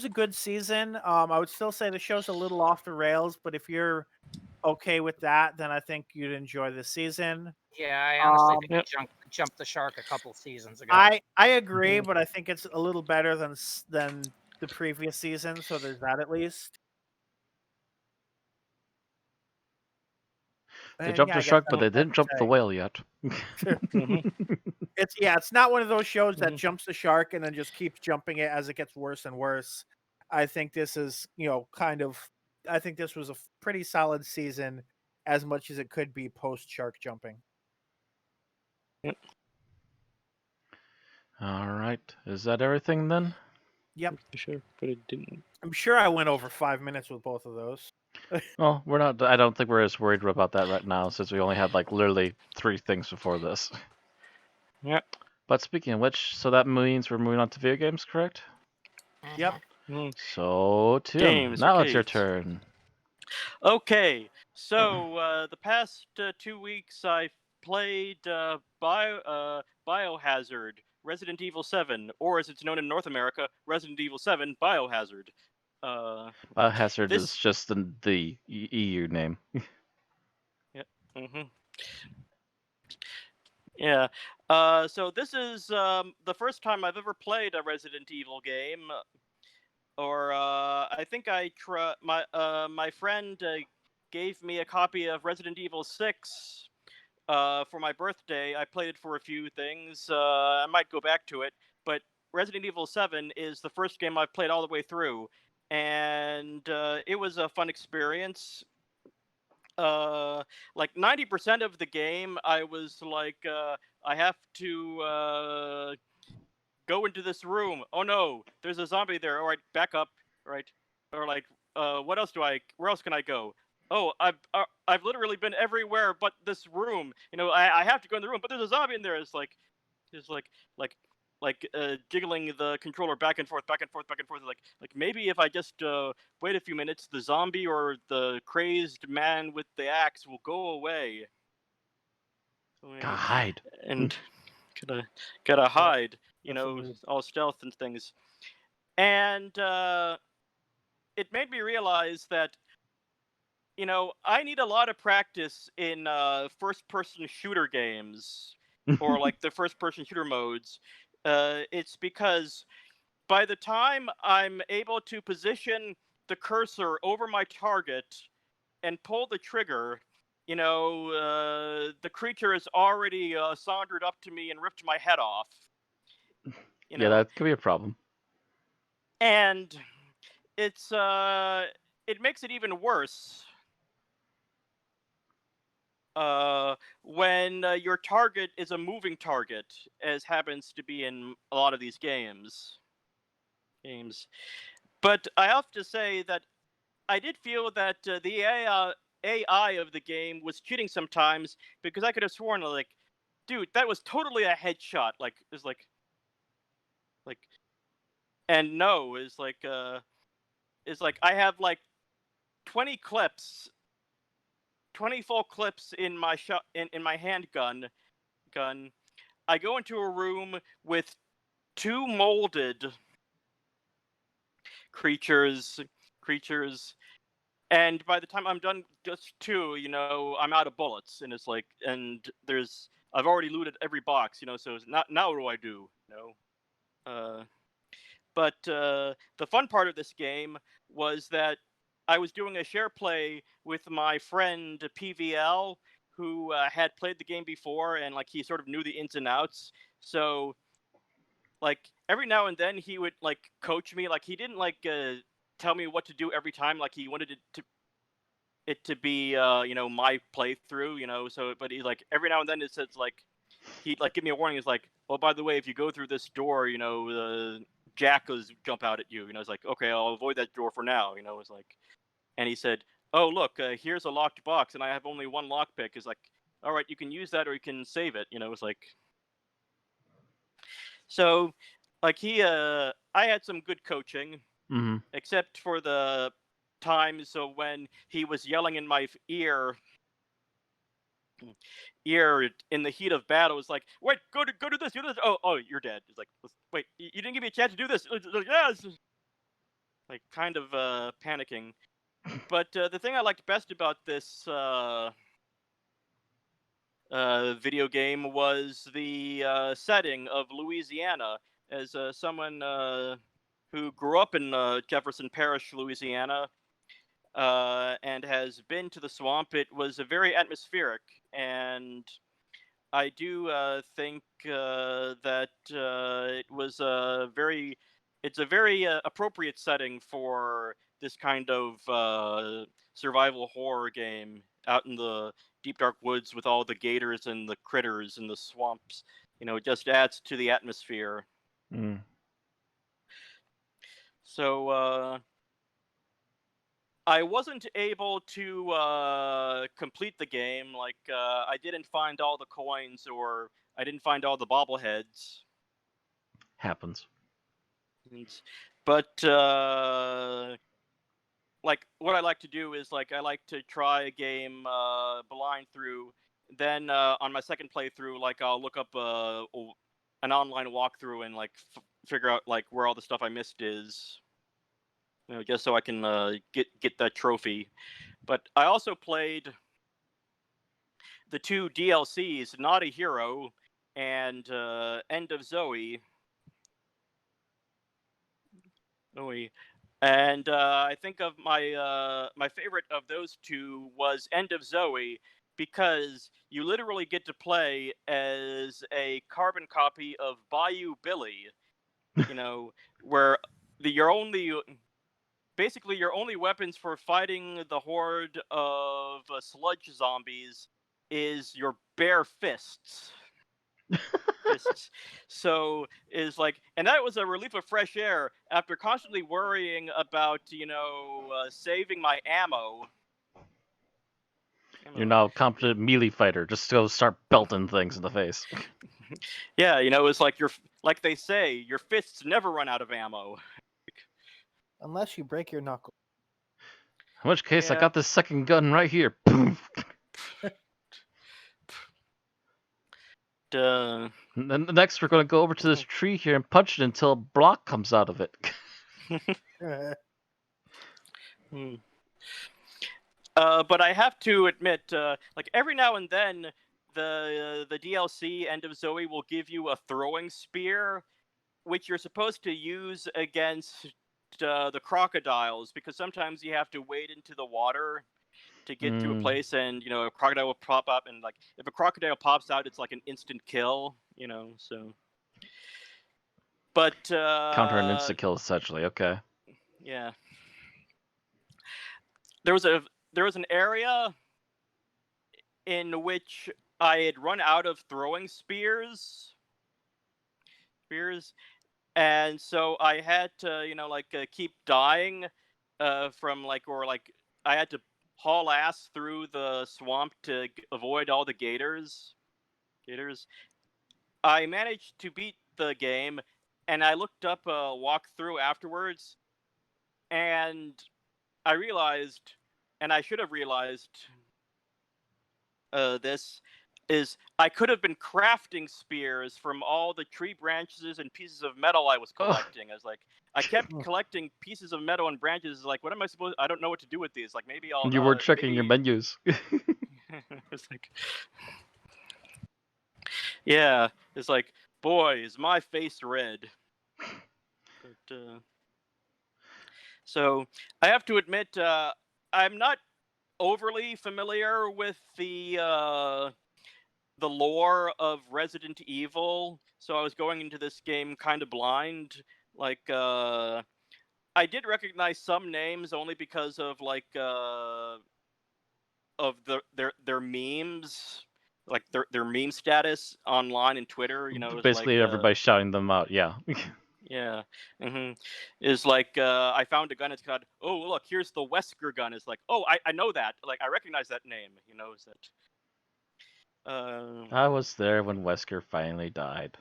a good season. I would still say the show's a little off the rails, but if you're okay with that, then I think you'd enjoy the season. yeah. I honestly think Yep. we jumped the shark a couple seasons ago. I agree, but I think it's a little better than the previous season. So there's that at least. They And jumped yeah, the I guess shark, but that's they all I have didn't to jump the say. whale yet. It's not one of those shows that Mhm. jumps the shark and then just keeps jumping it as it gets worse and worse. I think this is kind of think this was a pretty solid season, as much as it could be post shark jumping. Yep. All right. Is that everything then? Yep. Sure, but it didn't. I'm sure I went over 5 minutes with both of those. Well, we're not. I don't think we're as worried about that right now, since we only had like literally 3 things before this. Yep. But speaking of which, so that means we're moving on to video games, correct? Yep. So Tim, Games, now it's your arcades. turn. Okay, so the past 2 weeks I played Biohazard, Resident Evil 7, or as it's known in North America, Resident Evil 7 Biohazard. Biohazard this- is just the EU name. Mm-hmm. Yeah. So this is the first time I've ever played a Resident Evil game. Or I think my friend gave me a copy of Resident Evil 6 for my birthday. I played it for a few things. I might go back to it, but Resident Evil 7 is the first game I've played all the way through, and it was a fun experience. Like 90% of the game, I was like, I have to go into this room. Oh no, there's a zombie there. All right, back up. Right, or like, where else can I go? Oh, I've literally been everywhere but this room. You know, I have to go in the room, but there's a zombie in there. It's like jiggling the controller back and forth, back and forth, back and forth. Like maybe if I just wait a few minutes, the zombie or the crazed man with the axe will go away. Gotta hide. And gotta hide. You know, all stealth and things. And it made me realize that, you know, I need a lot of practice in first-person shooter games or like the first-person shooter modes. It's because by the time I'm able to position the cursor over my target and pull the trigger, you know, the creature has already sauntered up to me and ripped my head off. You know? Yeah, that could be a problem. And it's it makes it even worse when your target is a moving target, as happens to be in a lot of these games. But I have to say that I did feel that the AI of the game was cheating sometimes, because I could have sworn, like, dude, that was totally a headshot. Like, it's like, and no, it's like I have like 20 full clips in my in my handgun. I go into a room with 2 molded creatures, and by the time I'm done just 2, you know, I'm out of bullets, and it's like, and I've already looted every box, you know, so it's not, now what do I do, you know? But the fun part of this game was that I was doing a share play with my friend PVL, who had played the game before, and like he sort of knew the ins and outs. So, like, every now and then he would like coach me. Like, he didn't like tell me what to do every time. Like, he wanted it to be you know, my playthrough. You know, so but he like every now and then it says like he'd like give me a warning. It's like, oh, by the way, if you go through this door, you know, the jackals jump out at you. You know, it's like, okay, I'll avoid that door for now. You know, it's like, and he said, oh, look, here's a locked box, and I have only 1 lockpick. It's like, all right, you can use that or you can save it. You know, it's like, so, like I had some good coaching, except for the times so when he was yelling in my ear in the heat of battle. It's like, wait, go do this, do this. Oh, you're dead. It's like, wait, you didn't give me a chance to do this. Yes, like kind of panicking. But the thing I liked best about this video game was the setting of Louisiana. As someone who grew up in Jefferson Parish, Louisiana, and has been to the swamp, it was very atmospheric, and I do think that it was very it's a very appropriate setting for this kind of survival horror game out in the deep dark woods with all the gators and the critters and the swamps. It just adds to the atmosphere. Mm. So I wasn't able to complete the game. I didn't find all the coins, or I didn't find all the bobbleheads. Happens. But what I like to do is I like to try a game blind through. Then on my second playthrough, I'll look up an online walkthrough and figure out where all the stuff I missed is. Just so I can get that trophy. But I also played the 2 DLCs, Not a Hero and End of Zoe. And I think of my favorite of those 2 was End of Zoe, because you literally get to play as a carbon copy of Bayou Billy, where your only weapons for fighting the horde of sludge zombies is your bare fists. So and that was a relief of fresh air after constantly worrying about saving my ammo. You're now a competent melee fighter. Just go start belting things in the face. Yeah, it's like they say, your fists never run out of ammo. Unless you break your knuckle. In which case, Yeah. I got this second gun right here. And then next, we're going to go over to this tree here and punch it until a block comes out of it. But I have to admit, every now and then, the DLC End of Zoe will give you a throwing spear, which you're supposed to use against the crocodiles, because sometimes you have to wade into the water to get to a place, and a crocodile will pop up, and if a crocodile pops out, it's an instant kill, so. But Counter an instant kill, essentially. Okay. Yeah. There was an area in which I had run out of throwing spears, and so I had to keep dying from I had to haul ass through the swamp to avoid all the gators. I managed to beat the game, and I looked up a walkthrough afterwards, and I realized, and I should have realized this, is I could have been crafting spears from all the tree branches and pieces of metal I was collecting. I kept collecting pieces of metal and branches. What am I supposed? I don't know what to do with these. Maybe I'll. You were checking your menus. It's yeah. It's boy, is my face red. But, so I have to admit, I'm not overly familiar with the lore of Resident Evil, so I was going into this game kind of blind. I did recognize some names only because of their memes, their meme status online and Twitter. Basically, everybody's shouting them out. Yeah. Yeah. Is I found a gun. It's got, oh look, here's the Wesker gun. It's oh, I know that. I recognize that name. Is that. I was there when Wesker finally died.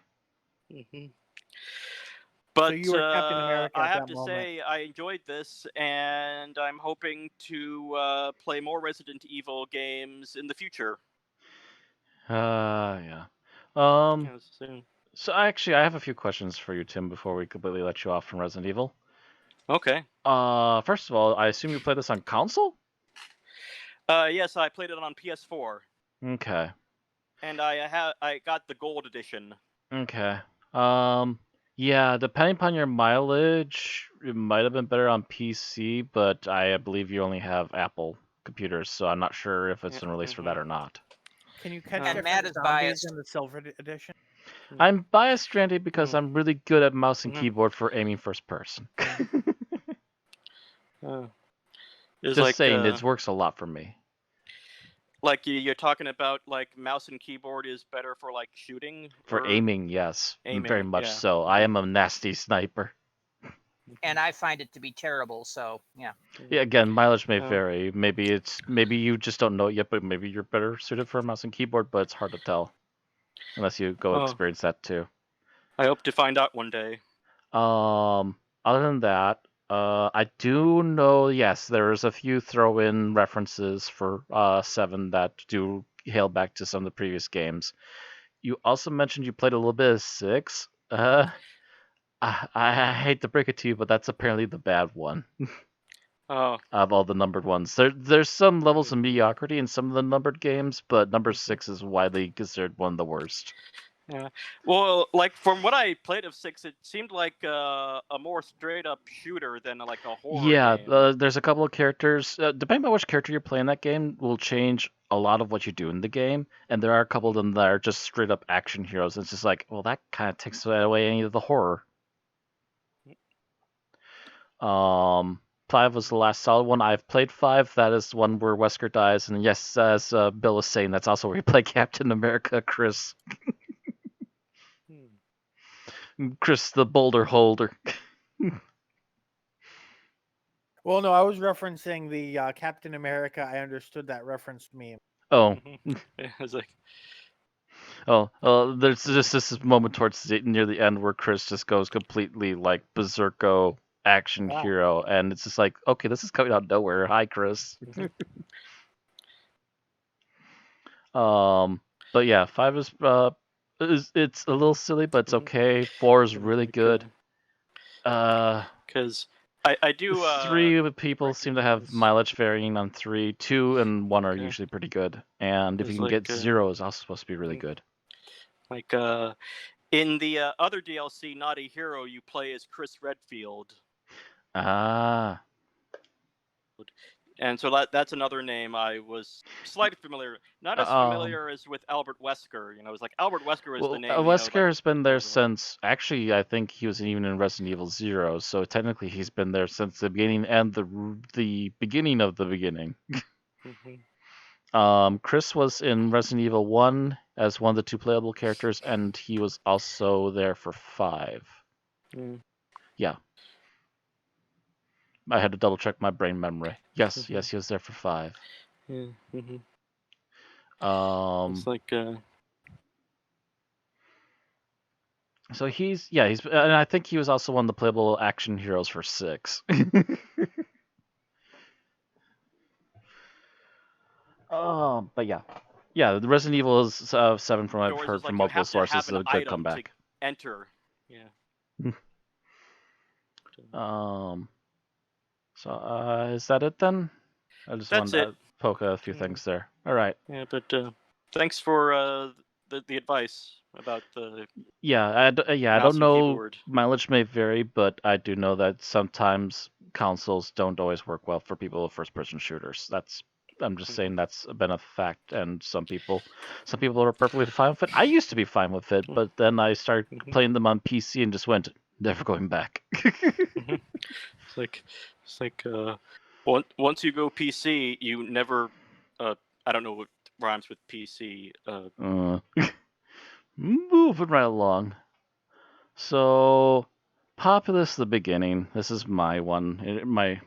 But so you were Captain America I at have that to moment. say, I enjoyed this, and I'm hoping to play more Resident Evil games in the future. Yeah. Soon. So actually, I have a few questions for you, Tim, before we completely let you off from Resident Evil. Okay. First of all, I assume you played this on console? Yes, I played it on PS4. Okay. And I got the gold edition. Okay. Yeah, depending upon your mileage, it might have been better on PC, but I believe you only have Apple computers, so I'm not sure if it's been released for that or not. Can you catch And different Matt is zombies biased. in the silver edition? I'm biased, Randy, because I'm really good at mouse and keyboard for aiming first person. Just like, saying, it works a lot for me. Like you're talking about, like mouse and keyboard is better for like shooting? For aiming, yes. Aiming, very much so. I am a nasty sniper. And I find it to be terrible, so yeah. Yeah, again, mileage may vary. Maybe you just don't know it yet, but maybe you're better suited for a mouse and keyboard, but it's hard to tell. Unless you go experience that too. I hope to find out one day. Other than that, I do know, yes, there's a few throw-in references for 7 that do hail back to some of the previous games. You also mentioned you played a little bit of 6. I hate to break it to you, but that's apparently the bad one. Of all the numbered ones. There's some levels of mediocrity in some of the numbered games, but number 6 is widely considered one of the worst. Yeah. Well, like from what I played of 6, it seemed like a more straight up shooter than like a horror game. There's a couple of characters. Depending on which character you're playing, that game will change a lot of what you do in the game. And there are a couple of them that are just straight up action heroes. It's just like, well, that kind of takes away any of the horror. 5 was the last solid one. I've played 5. That is one where Wesker dies. And yes, as Bill was saying, that's also where you play Captain America, Chris. Chris the boulder holder. Well, no, I was referencing the Captain America. I understood that reference meme. Oh. I was like... there's just this moment towards near the end where Chris just goes completely like berserko action hero, and it's just like, okay, this is coming out of nowhere. Hi, Chris. But yeah, 5 is it's a little silly, but it's okay. 4 is really good. Because I do. 3 people seem to have mileage varying on 3. 2 and 1 are usually pretty good, and if you can get 0, is also supposed to be really good. Like in the other DLC, Not a Hero, you play as Chris Redfield. And so that's another name I was slightly familiar. Not as familiar as with Albert Wesker. You know, it was like Albert Wesker was the name. Wesker has been there since. Actually, I think he was even in Resident Evil 0. So technically, he's been there since the beginning and the beginning of the beginning. Chris was in Resident Evil 1 as one of the 2 playable characters, and he was also there for 5. Yeah. I had to double check my brain memory. Yes, he was there for 5. It's like so he's and I think he was also one of the playable action heroes for 6. But yeah, the Resident Evil is 7 from what I've heard from multiple sources is a good comeback. Enter. Yeah. So is that it then? I just wanted to poke a few things there. All right. Yeah, but thanks for the advice about the. I don't know. Keyboard. Mileage may vary, but I do know that sometimes consoles don't always work well for people with first-person shooters. I'm just saying that's been a fact, and some people are perfectly fine with it. I used to be fine with it, but then I started playing them on PC and just went, never going back. It's like once you go PC, you never. I don't know what rhymes with PC. Moving right along. So, Populous the beginning. This is my one, my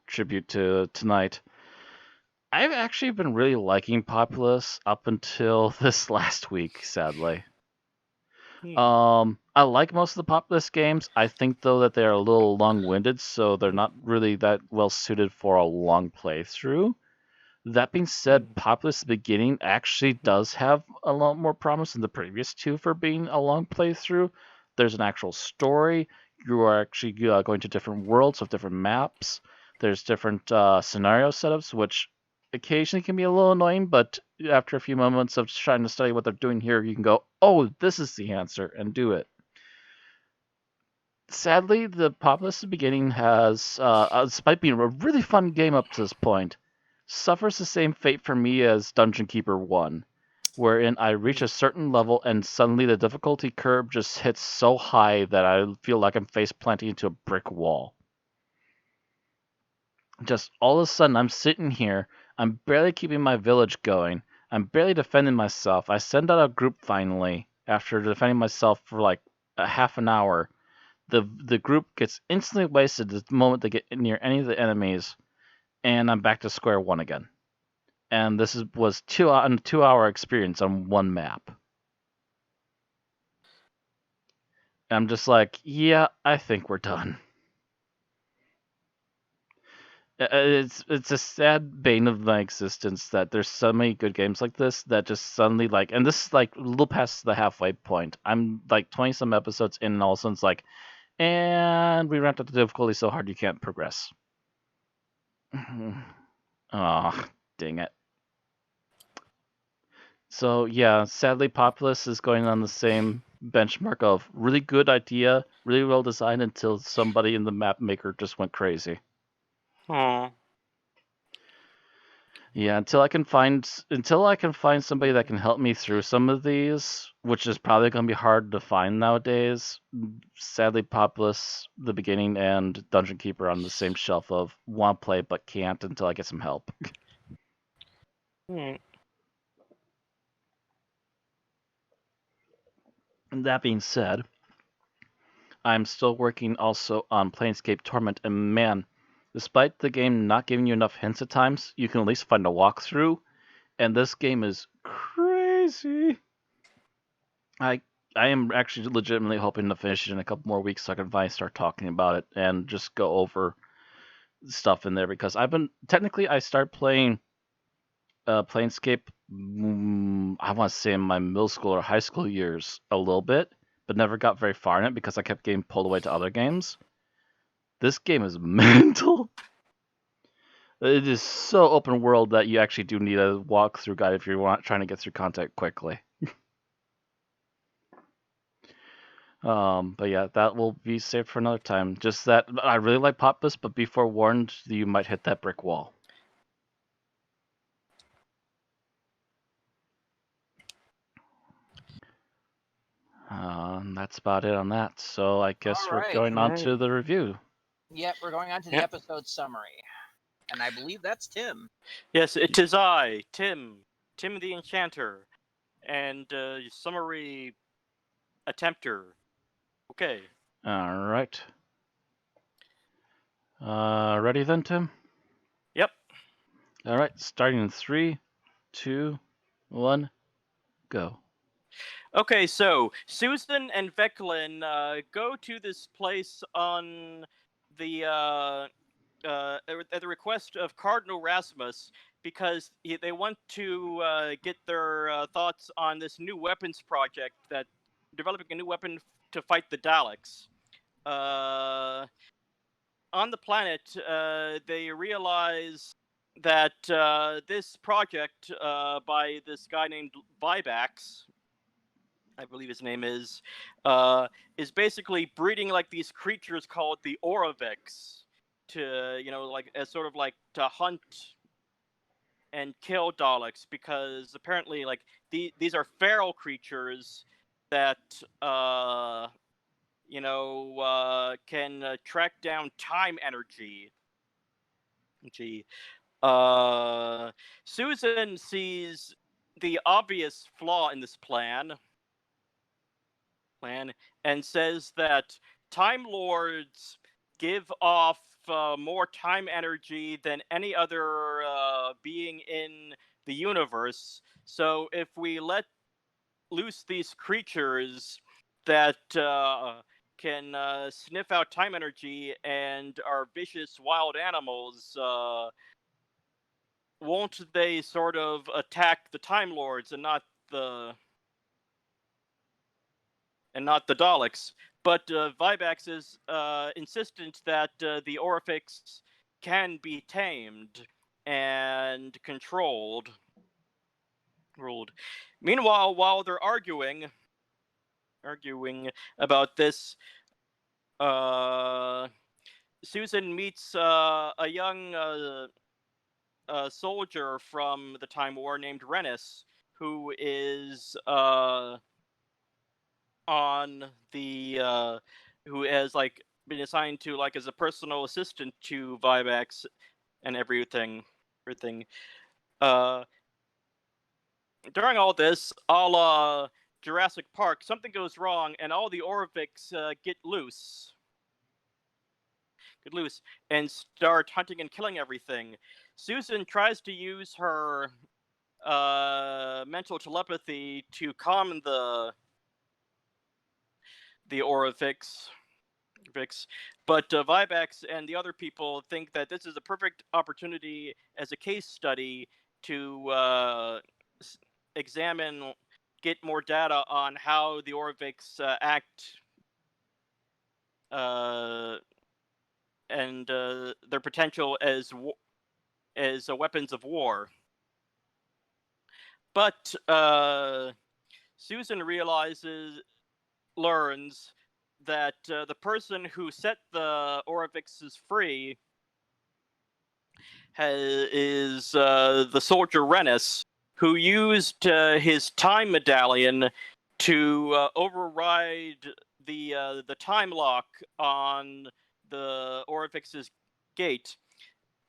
tribute to tonight. I've actually been really liking Populous up until this last week, sadly. I like most of the Populous games. I think, though, that they're a little long-winded, so they're not really that well-suited for a long playthrough. That being said, Populous the beginning actually does have a lot more promise than the previous 2 for being a long playthrough. There's an actual story. You are actually going to different worlds with different maps. There's different scenario setups, which occasionally can be a little annoying, but after a few moments of trying to study what they're doing here, you can go, oh, this is the answer, and do it. Sadly, the Populous the beginning has, despite being a really fun game up to this point, suffers the same fate for me as Dungeon Keeper 1. wherein I reach a certain level and suddenly the difficulty curve just hits so high that I feel like I'm face planting into a brick wall. Just all of a sudden, I'm sitting here, I'm barely keeping my village going, I'm barely defending myself. I send out a group finally, after defending myself for like a half an hour. The group gets instantly wasted the moment they get near any of the enemies, and I'm back to square one again. And this was a 2-hour experience on one map. And I'm just like, yeah, I think we're done. It's a sad bane of my existence that there's so many good games like this that just suddenly like, and this is like a little past the halfway point. I'm like 20 some episodes in, and all of a sudden it's like, and we ramped up the difficulty so hard you can't progress. Oh, dang it. So yeah, sadly, Populous is going on the same benchmark of really good idea, really well designed until somebody in the map maker just went crazy. Oh. Yeah, until I can find somebody that can help me through some of these, which is probably going to be hard to find nowadays. Sadly, Populous, the beginning, and Dungeon Keeper on the same shelf of want to play but can't until I get some help. Hmm. And that being said, I'm still working also on Planescape Torment, and man, despite the game not giving you enough hints at times, you can at least find a walkthrough, and this game is crazy. I am actually legitimately hoping to finish it in a couple more weeks so I can finally start talking about it and just go over stuff in there, because I started playing Planescape, I want to say in my middle school or high school years a little bit, but never got very far in it because I kept getting pulled away to other games. This game is mental. It is so open world that you actually do need a walkthrough guide if you're trying to get through content quickly. But yeah, that will be saved for another time. Just that I really like Populous, but be forewarned, you might hit that brick wall. That's about it on that. So I guess we're going on to the review. Yep, we're going on to the episode summary. And I believe that's Tim. Yes, it is I, Tim the Enchanter, and summary attempter. Okay. All right. Ready then, Tim? Yep. All right, starting in 3, 2, 1, go. Okay, so Susan and Veclin go to this place on the at the request of Cardinal Rasmus because they want to get their thoughts on this new weapons project that developing a new weapon to fight the Daleks. On the planet, they realize that this project by this guy named Vivax, I believe his name is basically breeding like these creatures called the Oravix to, like as sort of like to hunt and kill Daleks, because apparently like these are feral creatures that can track down time energy. Susan sees the obvious flaw in this plan and says that Time Lords give off more time energy than any other being in the universe. So if we let loose these creatures that can sniff out time energy and are vicious wild animals, won't they sort of attack the Time Lords and not the Daleks? But Vivax is insistent that the Orifix can be tamed and ruled. Meanwhile, while they're arguing about this, Susan meets a young soldier from the Time War named Rennis, who is on the who has like been assigned to like as a personal assistant to Vivax and everything. Uh, During all this, a la Jurassic Park, something goes wrong and all the Orvix get loose and start hunting and killing everything. Susan tries to use her mental telepathy to calm the Orvix, but Vivax and the other people think that this is a perfect opportunity as a case study to examine, get more data on how the Orvix act and their potential as weapons of war. But Susan learns that the person who set the Orvixes free is the soldier Rennis, who used his time medallion to override the time lock on the Orvix's gate.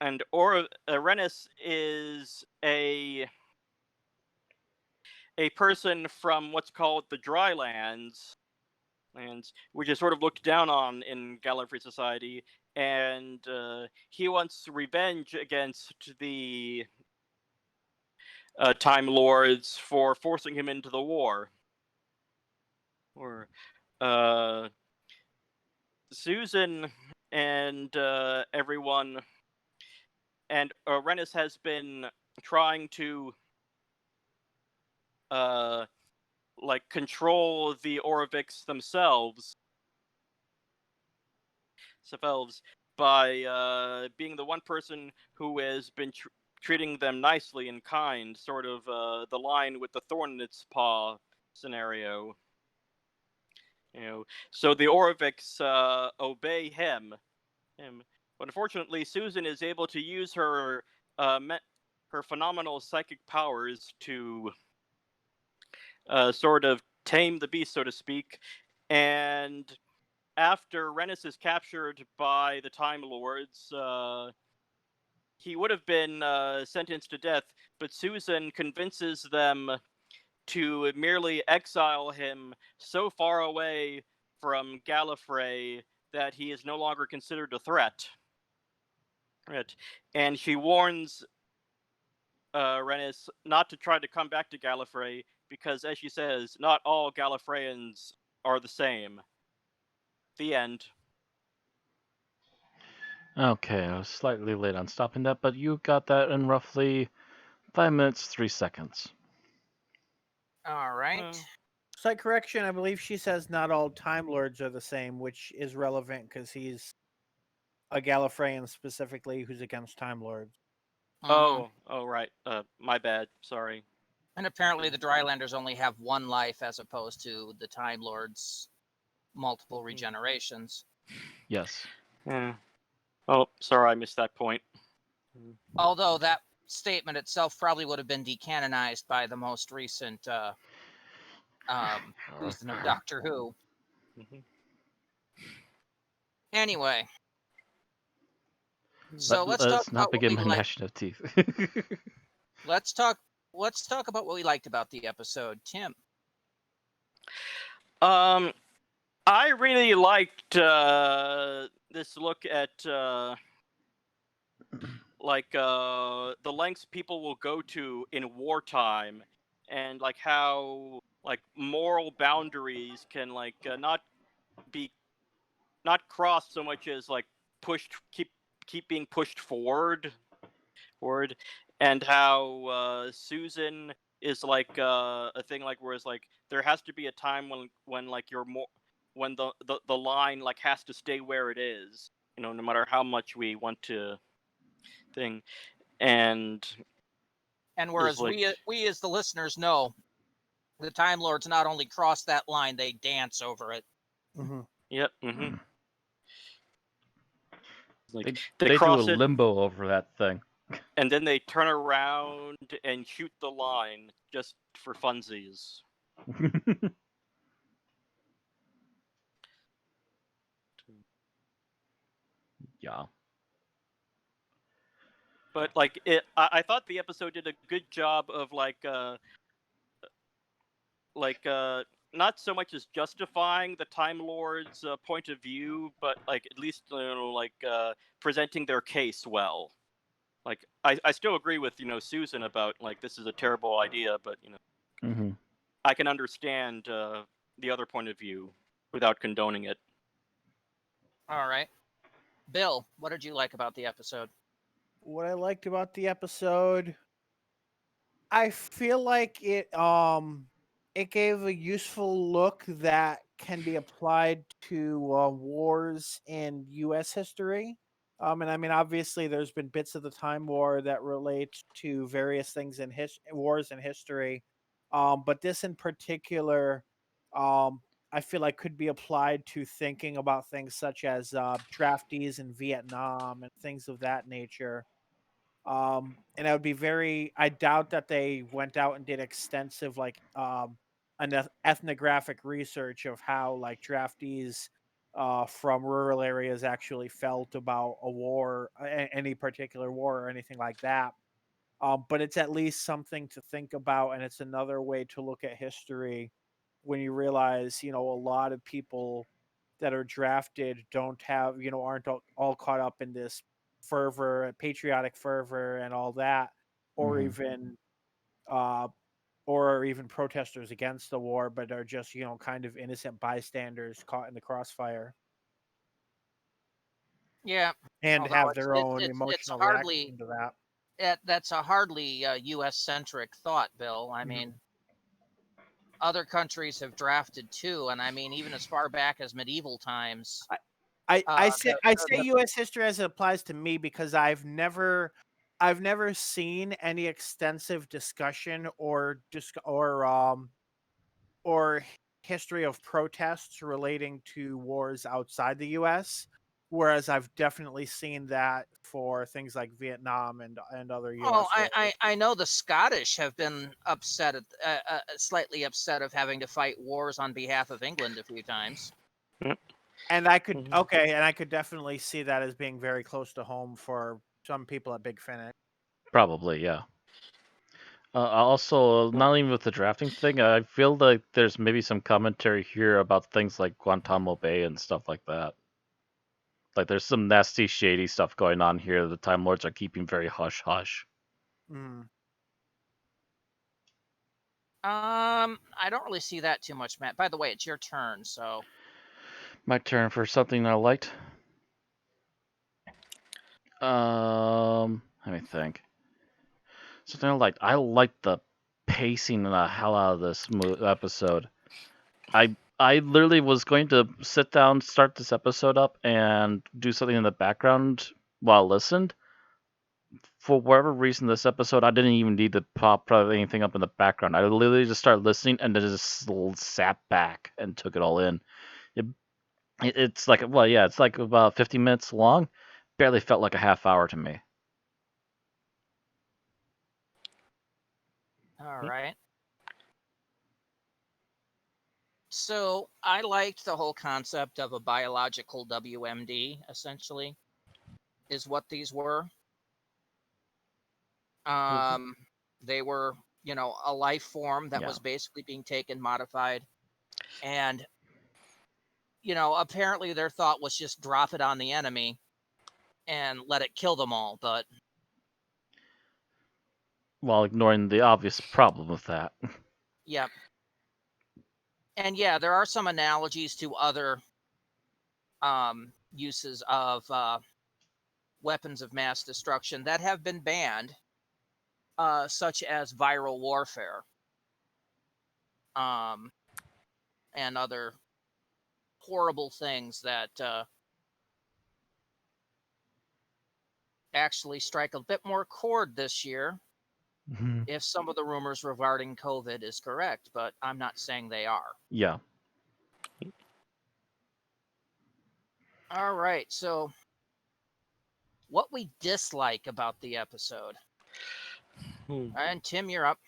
And Rennis is a person from what's called the Drylands, which is sort of looked down on in Gallifrey society, and he wants revenge against the Time Lords for forcing him into the war. Susan and everyone, and Rennis has been trying to control the Orvix themselves by being the one person who has been treating them nicely and kind, sort of the line with the thorn in its paw scenario. So the Orvix obey him. But unfortunately, Susan is able to use her phenomenal psychic powers to sort of tame the beast, so to speak. And after Rennis is captured by the Time Lords, he would have been sentenced to death, but Susan convinces them to merely exile him so far away from Gallifrey that he is no longer considered a threat. And she warns Rennis not to try to come back to Gallifrey because, as she says, not all Gallifreyans are the same. The end. Okay, I was slightly late on stopping that, but you got that in roughly 5 minutes, 3 seconds. All right. Slight correction, I believe she says not all Time Lords are the same, which is relevant because he's a Gallifreyan specifically who's against Time Lords. Oh, right. My bad. Sorry. And apparently the Drylanders only have one life as opposed to the Time Lords' multiple regenerations. Yes. Yeah. Oh, sorry, I missed that point. Although that statement itself probably would have been decanonized by the most recent season of Doctor Who. Anyway. So let's talk not about begin what my gnashing of teeth. Let's talk about what we liked about the episode. Tim. I really liked this look at the lengths people will go to in wartime, and like how like moral boundaries can like not crossed so much as like keep being pushed forward, and how Susan is like a thing like whereas like there has to be a time when like you're more when the line like has to stay where it is, no matter how much we want to thing, and whereas like, we as the listeners know, the Time Lords not only cross that line, they dance over it. Mm-hmm. Yep. Mm-hmm. Like they cross do a it. limbo over that thing. and then they turn around and shoot the line just for funsies. Yeah. But like I thought the episode did a good job of not so much as justifying the Time Lord's point of view, but like at least presenting their case well. Like I still agree with Susan about like this is a terrible idea, but Mm-hmm. I can understand the other point of view without condoning it. All right, Bill, what did you like about the episode? What I liked about the episode, I feel like it gave a useful look that can be applied to wars in U.S. history. And I mean, obviously, there's been bits of the Time War that relate to various things in wars in history. But this in particular, um, I feel like could be applied to thinking about things such as draftees in Vietnam and things of that nature. And I would be I doubt that they went out and did extensive ethnographic research of how like draftees from rural areas actually felt about a war, any particular war or anything like that. But it's at least something to think about, and it's another way to look at history when you realize, a lot of people that are drafted don't have, aren't all caught up in this fervor, patriotic fervor, and all that, or Mm-hmm. even, uh, or even protesters against the war, but are just, kind of innocent bystanders caught in the crossfire Yeah, and although have their own it's emotional hardly reaction to that. that's a hardly U.S. centric thought, Bill. I Mhm. mean, other countries have drafted too, and I mean, even as far back as medieval times. I say U.S. history as it applies to me because I've never seen any extensive discussion or history of protests relating to wars outside the U.S. Whereas I've definitely seen that for things like Vietnam and other Oh, U.S. wars. I know the Scottish have been upset, slightly upset of having to fight wars on behalf of England a few times. And I could Mhm. okay, and I could definitely see that as being very close to home for some people at Big Finish. Probably, yeah. Also, not even with the drafting thing, I feel like there's maybe some commentary here about things like Guantanamo Bay and stuff like that. Like, there's some nasty, shady stuff going on here. The Time Lords are keeping very hush hush. Mm. I don't really see that too much, Matt. By the way, it's your turn, so. My turn for something I liked. Let me think. Something I liked. I liked the pacing the hell out of this episode. I literally was going to sit down, start this episode up, and do something in the background while I listened. For whatever reason, this episode I didn't even need to pop anything up in the background. I literally just started listening and then just sat back and took it all in. It, it's like, well, yeah, it's like about 50 minutes long. Barely felt like a half hour to me. All right. So I liked the whole concept of a biological WMD, essentially, is what these were. Um, they were, a life form that Yeah. was basically being taken, modified, and apparently their thought was just drop it on the enemy and let it kill them all. But While ignoring the obvious problem with that. yeah, and yeah, there are some analogies to other uses of weapons of mass destruction that have been banned, such as viral warfare, um, and other horrible things that actually strike a bit more chord this year if some of the rumors regarding COVID is correct, but I'm not saying they are. Yeah. All right, so what we dislike about the episode. And Tim, you're up.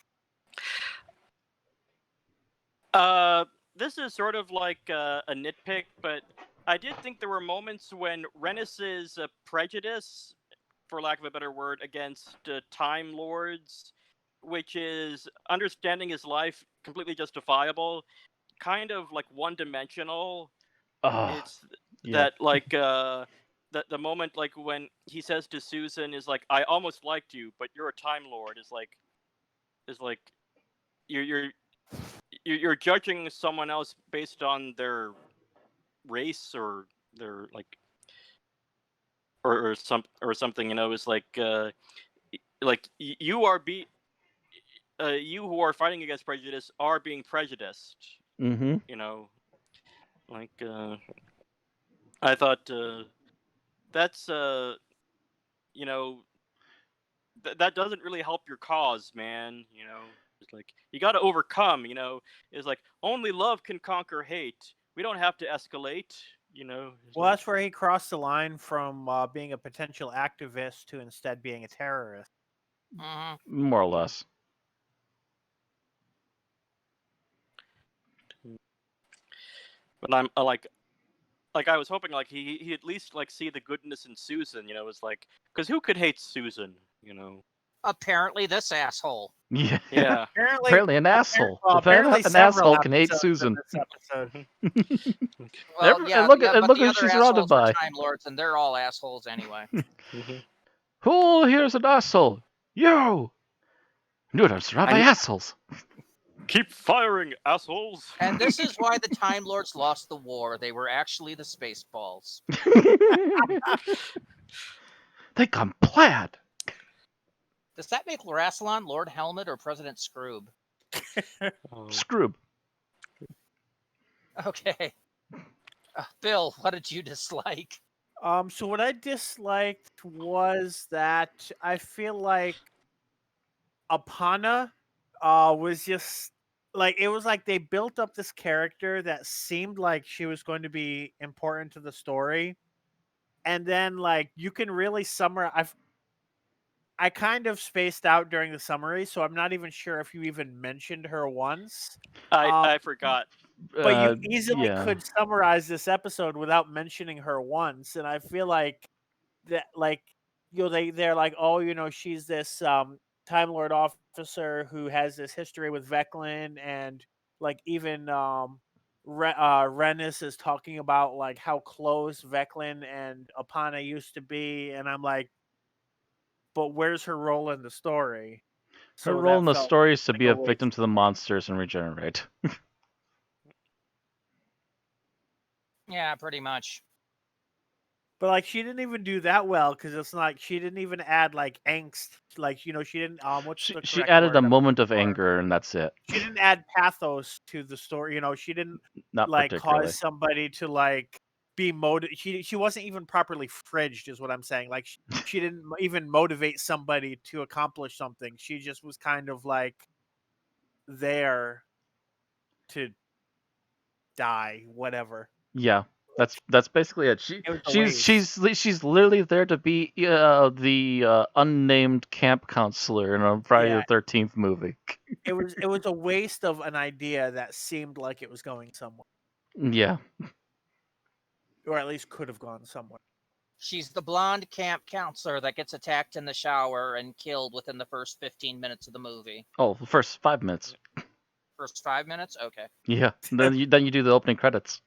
This is sort of like a nitpick, but I did think there were moments when Rennis's prejudice, for lack of a better word, against Time Lords, which is understanding his life completely justifiable, kind of like one-dimensional. It's that like the moment like when he says to Susan is like, "I almost liked you, but you're a Time Lord," is like you're judging someone else based on their race or their like or something, you know. Is like you are you who are fighting against prejudice are being prejudiced. Mm-hmm. You know, like I thought that's you know that doesn't really help your cause, man. You know, it's like you got to overcome. You know, it's like only love can conquer hate. We don't have to escalate. You know. Well, that's where he crossed the line from being a potential activist to instead being a terrorist. More or less. But I'm like I was hoping like he at least like see the goodness in Susan. You know, it's like because who could hate Susan? You know. Apparently, this asshole. Yeah. Yeah. Apparently an asshole. Apparently an asshole can hate episodes Susan. in this episode. Well, and look but at the who other she's surrounded assholes are by. Time Lords, and they're all assholes anyway. Who here's an asshole? You! Dude, I'm surrounded by assholes. Keep firing, assholes! And this is why the Time Lords lost the war. They were actually the Spaceballs. They come plaid. Does that make Rassilon Lord Helmet or President Scroob? Scroob. Okay. Bill, what did you dislike? So what I disliked was that I feel like Apana was just like it was like they built up this character that seemed like she was going to be important to the story, and then like you can really summarize. I kind of spaced out during the summary, so I'm not even sure if you even mentioned her once. I forgot. But you easily could summarize this episode without mentioning her once, and I feel like that, like, you know, they're like, oh, you know, she's this Time Lord officer who has this history with Veclin, and like even Rennis is talking about like how close Veclin and Apana used to be, and I'm like, but where's her role in the story? Her role in the story is to be a victim to the monsters and regenerate. Yeah, pretty much. But like she didn't even do that well because it's like she didn't even add like angst. Like, you know, she didn't she added a moment of anger and that's it. She didn't add pathos to the story. You know, she didn't Not like particularly. cause somebody to like be she wasn't even properly fridged is what I'm saying. Like she didn't even motivate somebody to accomplish something. She just was kind of like there to die, whatever. Yeah. That's basically it. She's literally there to be the unnamed camp counselor in a Friday the 13th movie. It was a waste of an idea that seemed like it was going somewhere. Yeah. Or at least could have gone somewhere. She's the blonde camp counselor that gets attacked in the shower and killed within the first 15 minutes of the movie. Oh, the first 5 minutes. First 5 minutes? Okay. Yeah. Then you do the opening credits.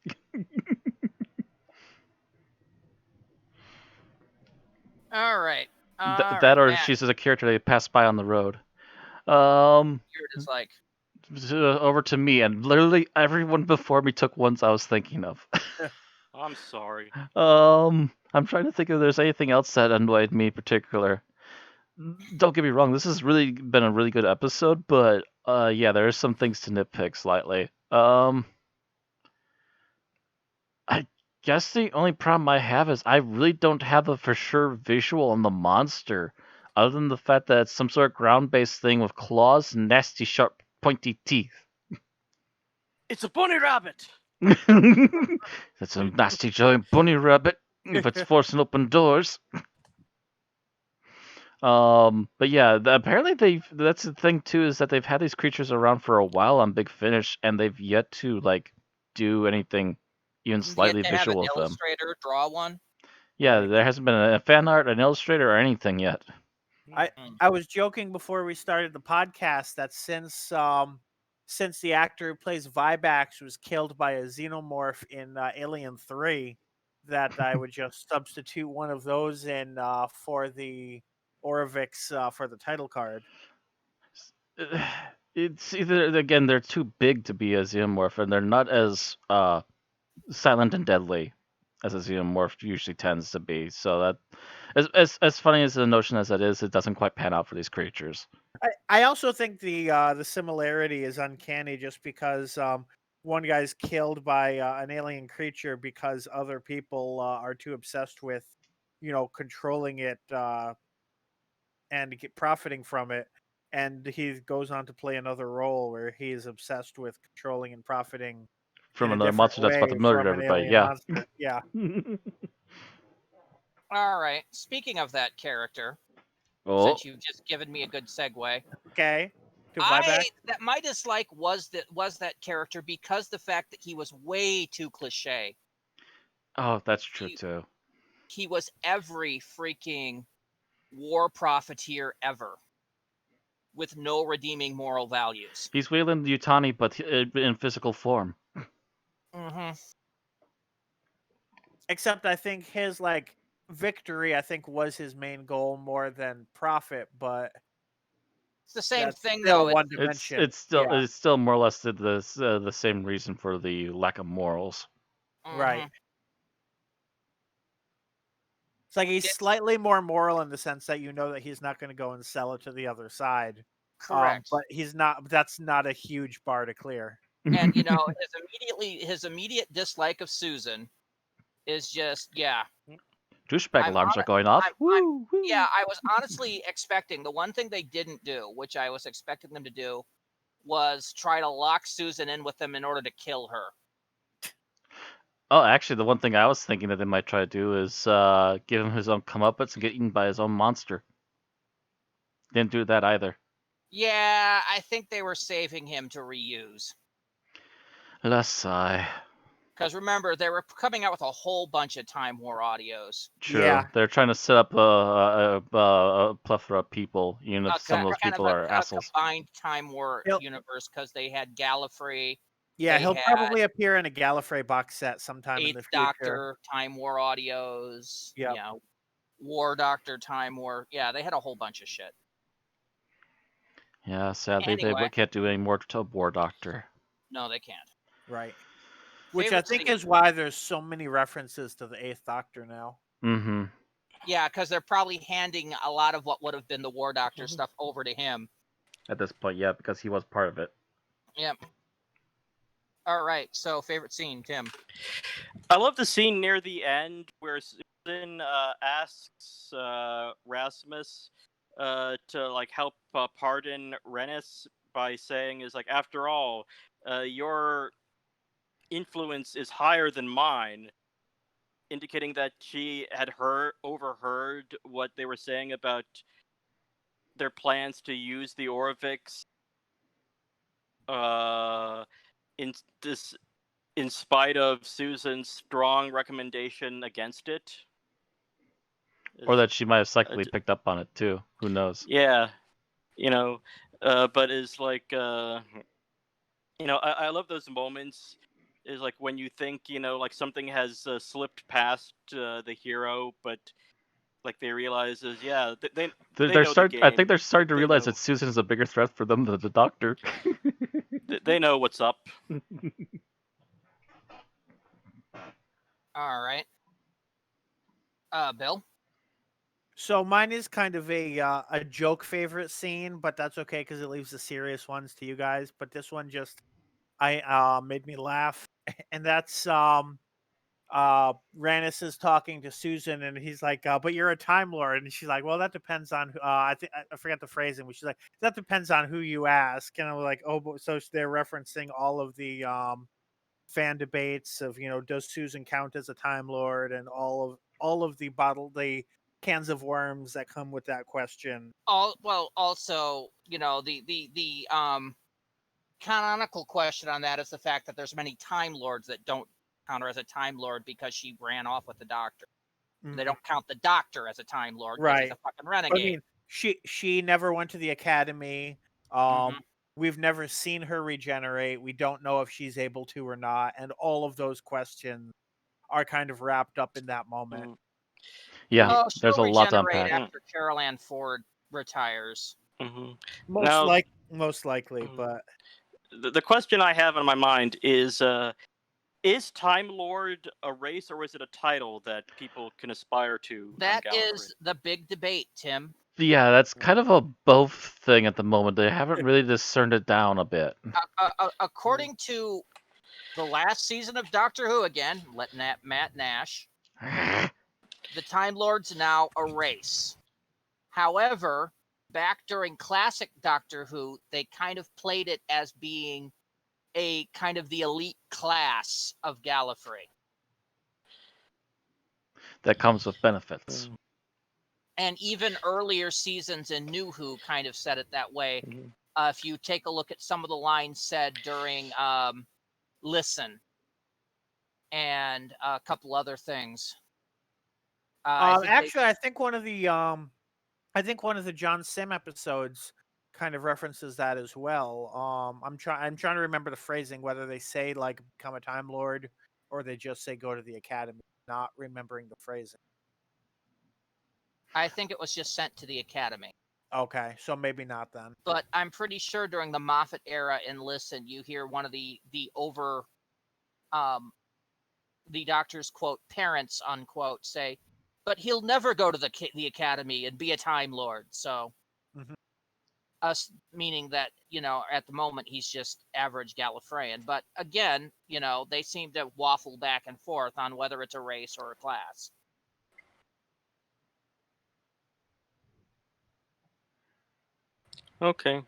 All right. That or Matt, she's a character they pass by on the road. You're just like over to me, and literally everyone before me took ones I was thinking of. I'm sorry. I'm trying to think if there's anything else that annoyed me in particular. Don't get me wrong, this has really been a really good episode, but yeah, there are some things to nitpick slightly. I guess the only problem I have is I really don't have a for sure visual on the monster, other than the fact that it's some sort of ground-based thing with claws and nasty, sharp, pointy teeth. It's a bunny rabbit! That's a nasty giant bunny rabbit if it's forcing open doors. But yeah, apparently that's the thing too, is that they've had these creatures around for a while on Big Finish, and they've yet to like do anything even Yet slightly to have an visual with them. illustrator draw one. Yeah, Right. there hasn't been a fan art, an illustrator, or anything yet. I was joking before we started the podcast that since the actor who plays Vibax was killed by a xenomorph in Alien 3, that I would just substitute one of those in for the Orovix for the title card. It's either, again, they're too big to be a xenomorph, and they're not as silent and deadly as a xenomorph usually tends to be. So that, as funny as the notion as that is, it doesn't quite pan out for these creatures. I also think the similarity is uncanny, just because one guy's killed by an alien creature because other people are too obsessed with, controlling it and profiting from it, and he goes on to play another role where he is obsessed with controlling and profiting From in a another different monster that's about way to murder from an everybody. alien Yeah. monster. Yeah. All right. Speaking of that character, Oh, since you've just given me a good segue, Okay. To Vibax. my dislike was that character because the fact that he was way too cliche. oh, that's true He, too. he was every freaking war profiteer ever, with no redeeming moral values. He's Wayland Yutani, but in physical form. Mm-hmm. Except I think his victory, I think, was his main goal more than profit, but It's the same that's thing still though. one It's dimension. it's still Yeah. it's still more or less the same reason for the lack of morals. Right. Mhm. It's like he's It's slightly more moral in the sense that you know that he's not going to go and sell it to the other side. correct. But he's not. That's not a huge bar to clear. And his immediate dislike of Susan is just Douchebag I'm alarms on are going off. I'm Woo, woo. I was honestly expecting the one thing they didn't do, which I was expecting them to do, was try to lock Susan in with them in order to kill her. Oh, actually, the one thing I was thinking that they might try to do is give him his own comeuppance and get eaten by his own monster. Didn't do that either. Yeah, I think they were saving him to reuse. Less sigh. Because remember, they were coming out with a whole bunch of Time War audios. True. Yeah. They're trying to set up a plethora of people, even if some of those Kind of people are a assholes. combined Time War He'll- universe, because they had Gallifrey, Yeah, they he'll had probably appear in a Gallifrey box set sometime in the Eighth future. Doctor Time War audios. Yep. Yeah, War Doctor Time War. Yeah, they had a whole bunch of shit. Yeah, sadly Anyway. they can't do any more to War Doctor. No, they can't. Right. Which Favorite I think scene? is why there's so many references to the Eighth Doctor now. Mm-hmm. Yeah, because they're probably handing a lot of what would have been the War Doctor Mhm. stuff over to him. At this point, yeah, because he was part of it. Yep. All right. So, favorite scene, Tim. I love the scene near the end where Susan asks Rasmus to like help pardon Rennis by saying, "Is like, after all, your influence is higher than mine," indicating that she had overheard what they were saying about their plans to use the Orvix in spite of Susan's strong recommendation against it. Or that she might have psychically picked up on it too. Who knows? Yeah, but is like, I love those moments. Is like when you think, like something has slipped past the hero, but like they realize is they know the game. I think they're starting to realize know. that Susan is a bigger threat for them than the Doctor. They know what's up. All right. Bill. So mine is kind of a joke favorite scene, but that's okay because it leaves the serious ones to you guys. But this one just made me laugh, and that's Rannis is talking to Susan, and he's like, "But you're a Time Lord," and she's like, "Well, that depends on I think I forget the phrasing, but she's like, "That depends on who you ask." And I'm like, "Oh," so they're referencing all of the fan debates of, does Susan count as a Time Lord, and all of the cans of worms that come with that question. Also, the canonical question on that is the fact that there's many Time Lords that don't count her as a Time Lord because she ran off with the Doctor. Mm-hmm. They don't count the Doctor as a Time Lord because he's a fucking renegade. I mean, she never went to the Academy. We've never seen her regenerate. We don't know if she's able to or not, and all of those questions are kind of wrapped up in that moment. Yeah, there's a lot to unpack. After Carol Ann Ford retires. Most likely, but the question I have in my mind is Time Lord a race or is it a title that people can aspire to? That is the big debate, Tim. Yeah, that's kind of a both thing at the moment. They haven't really discerned it down a bit. According to the last season of Doctor Who, again, Matt Nash, the Time Lord's now a race. However, back during classic Doctor Who, they kind of played it as being a kind of the elite class of Gallifrey. That comes with benefits. And even earlier seasons in New Who kind of said it that way. If you take a look at some of the lines said during Listen and a couple other things. I think one of the John Sim episodes kind of references that as well. I'm trying to remember the phrasing, whether they say like become a Time Lord or they just say go to the Academy. Not remembering the phrasing. I think it was just sent to the Academy. Okay, so maybe not then. But I'm pretty sure during the Moffat era in Listen, you hear one of the Doctor's quote parents unquote say, but he'll never go to the Academy and be a Time Lord. So, us meaning that at the moment he's just average Gallifreyan. But again, they seem to waffle back and forth on whether it's a race or a class. Okay.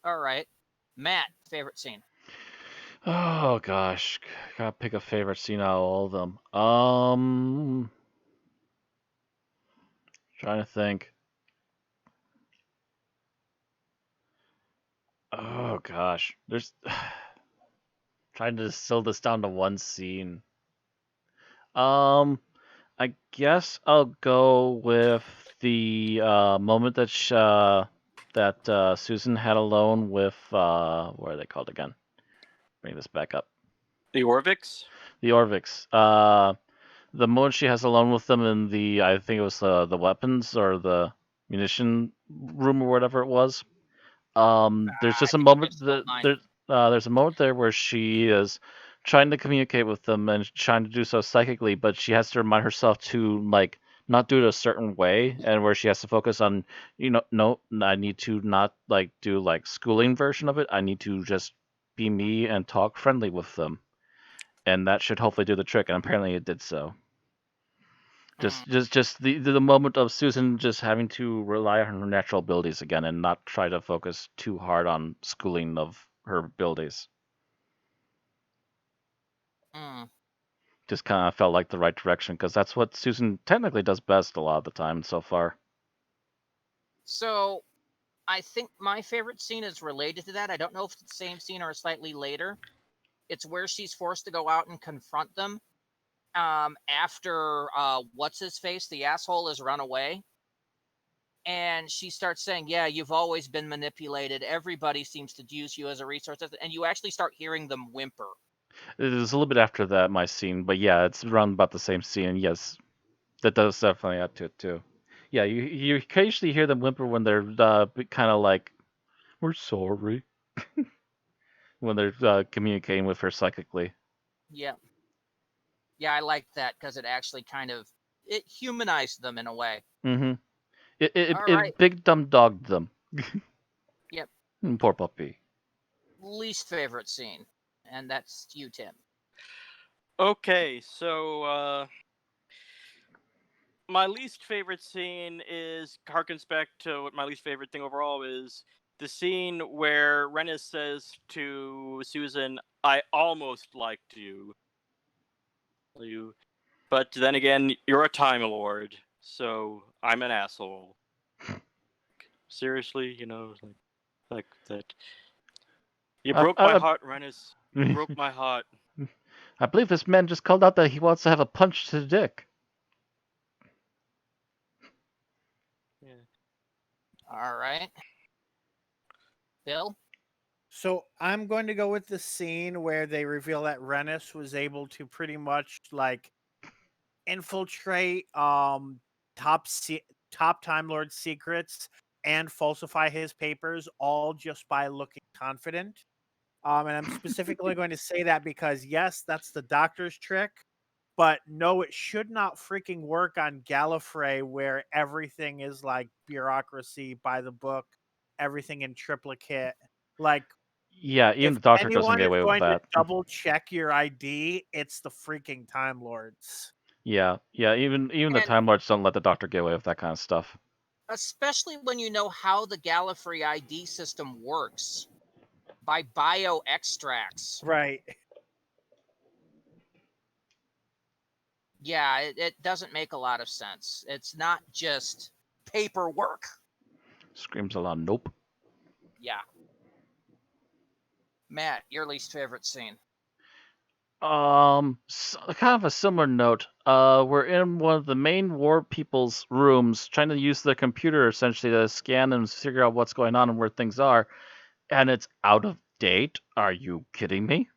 All right, Matt, favorite scene. Oh gosh, gotta pick a favorite scene out of all of them. Trying to think. Oh gosh, there's trying to distill this down to one scene. I guess I'll go with the moment that Susan had alone with what are they called again? Bring this back up. The Orviks. The Orviks. The moment she has alone with them in the, I think it was the weapons or the munition room or whatever it was. There's just a moment there's a moment there where she is trying to communicate with them and trying to do so psychically, but she has to remind herself to like not do it a certain way, and where she has to focus on, no, I need to not like do like schooling version of it. I need to just be me and talk friendly with them, and that should hopefully do the trick. And apparently it did so. Just the moment of Susan just having to rely on her natural abilities again and not try to focus too hard on schooling of her abilities. Just kind of felt like the right direction because that's what Susan technically does best a lot of the time so far. So, I think my favorite scene is related to that. I don't know if it's the same scene or slightly later. It's where she's forced to go out and confront them. After what's his face, the asshole, has run away, and she starts saying, "Yeah, you've always been manipulated. Everybody seems to use you as a resource," and you actually start hearing them whimper. It was a little bit after that, my scene, but yeah, it's around about the same scene. Yes, that does definitely add to it too. Yeah, you occasionally hear them whimper when they're kind of like, "We're sorry," when they're communicating with her psychically. Yeah. Yeah, I like that because it actually it humanized them in a way. Mm-hmm. It big dumb dogged them. Yep. Poor puppy. Least favorite scene, and that's you, Tim. Okay, so my least favorite scene harkens back to what my least favorite thing overall is the scene where Rennis says to Susan, "I almost liked you." But then again, you're a Time Lord, so I'm an asshole. Seriously, like that. You broke my heart, Rennis. You broke my heart. I believe this man just called out that he wants to have a punch to the dick. Yeah. All right. Bill? So I'm going to go with the scene where they reveal that Rennis was able to pretty much like infiltrate top Time Lord secrets and falsify his papers all just by looking confident. And I'm specifically going to say that because yes, that's the Doctor's trick, but no, it should not freaking work on Gallifrey where everything is like bureaucracy by the book, everything in triplicate. Like Yeah, even if the Doctor doesn't anyone get is away with going to that. double check your ID, it's the freaking Time Lords. Yeah, even the Time Lords don't let the Doctor get away with that kind of stuff. Especially when you know how the Gallifrey ID system works. By bio extracts. Right. Yeah, it doesn't make a lot of sense. It's not just paperwork. Screams a lot. Nope. Yeah. Matt, your least favorite scene? Kind of a similar note. We're in one of the main war people's rooms, trying to use the computer essentially to scan and figure out what's going on and where things are, and it's out of date. Are you kidding me?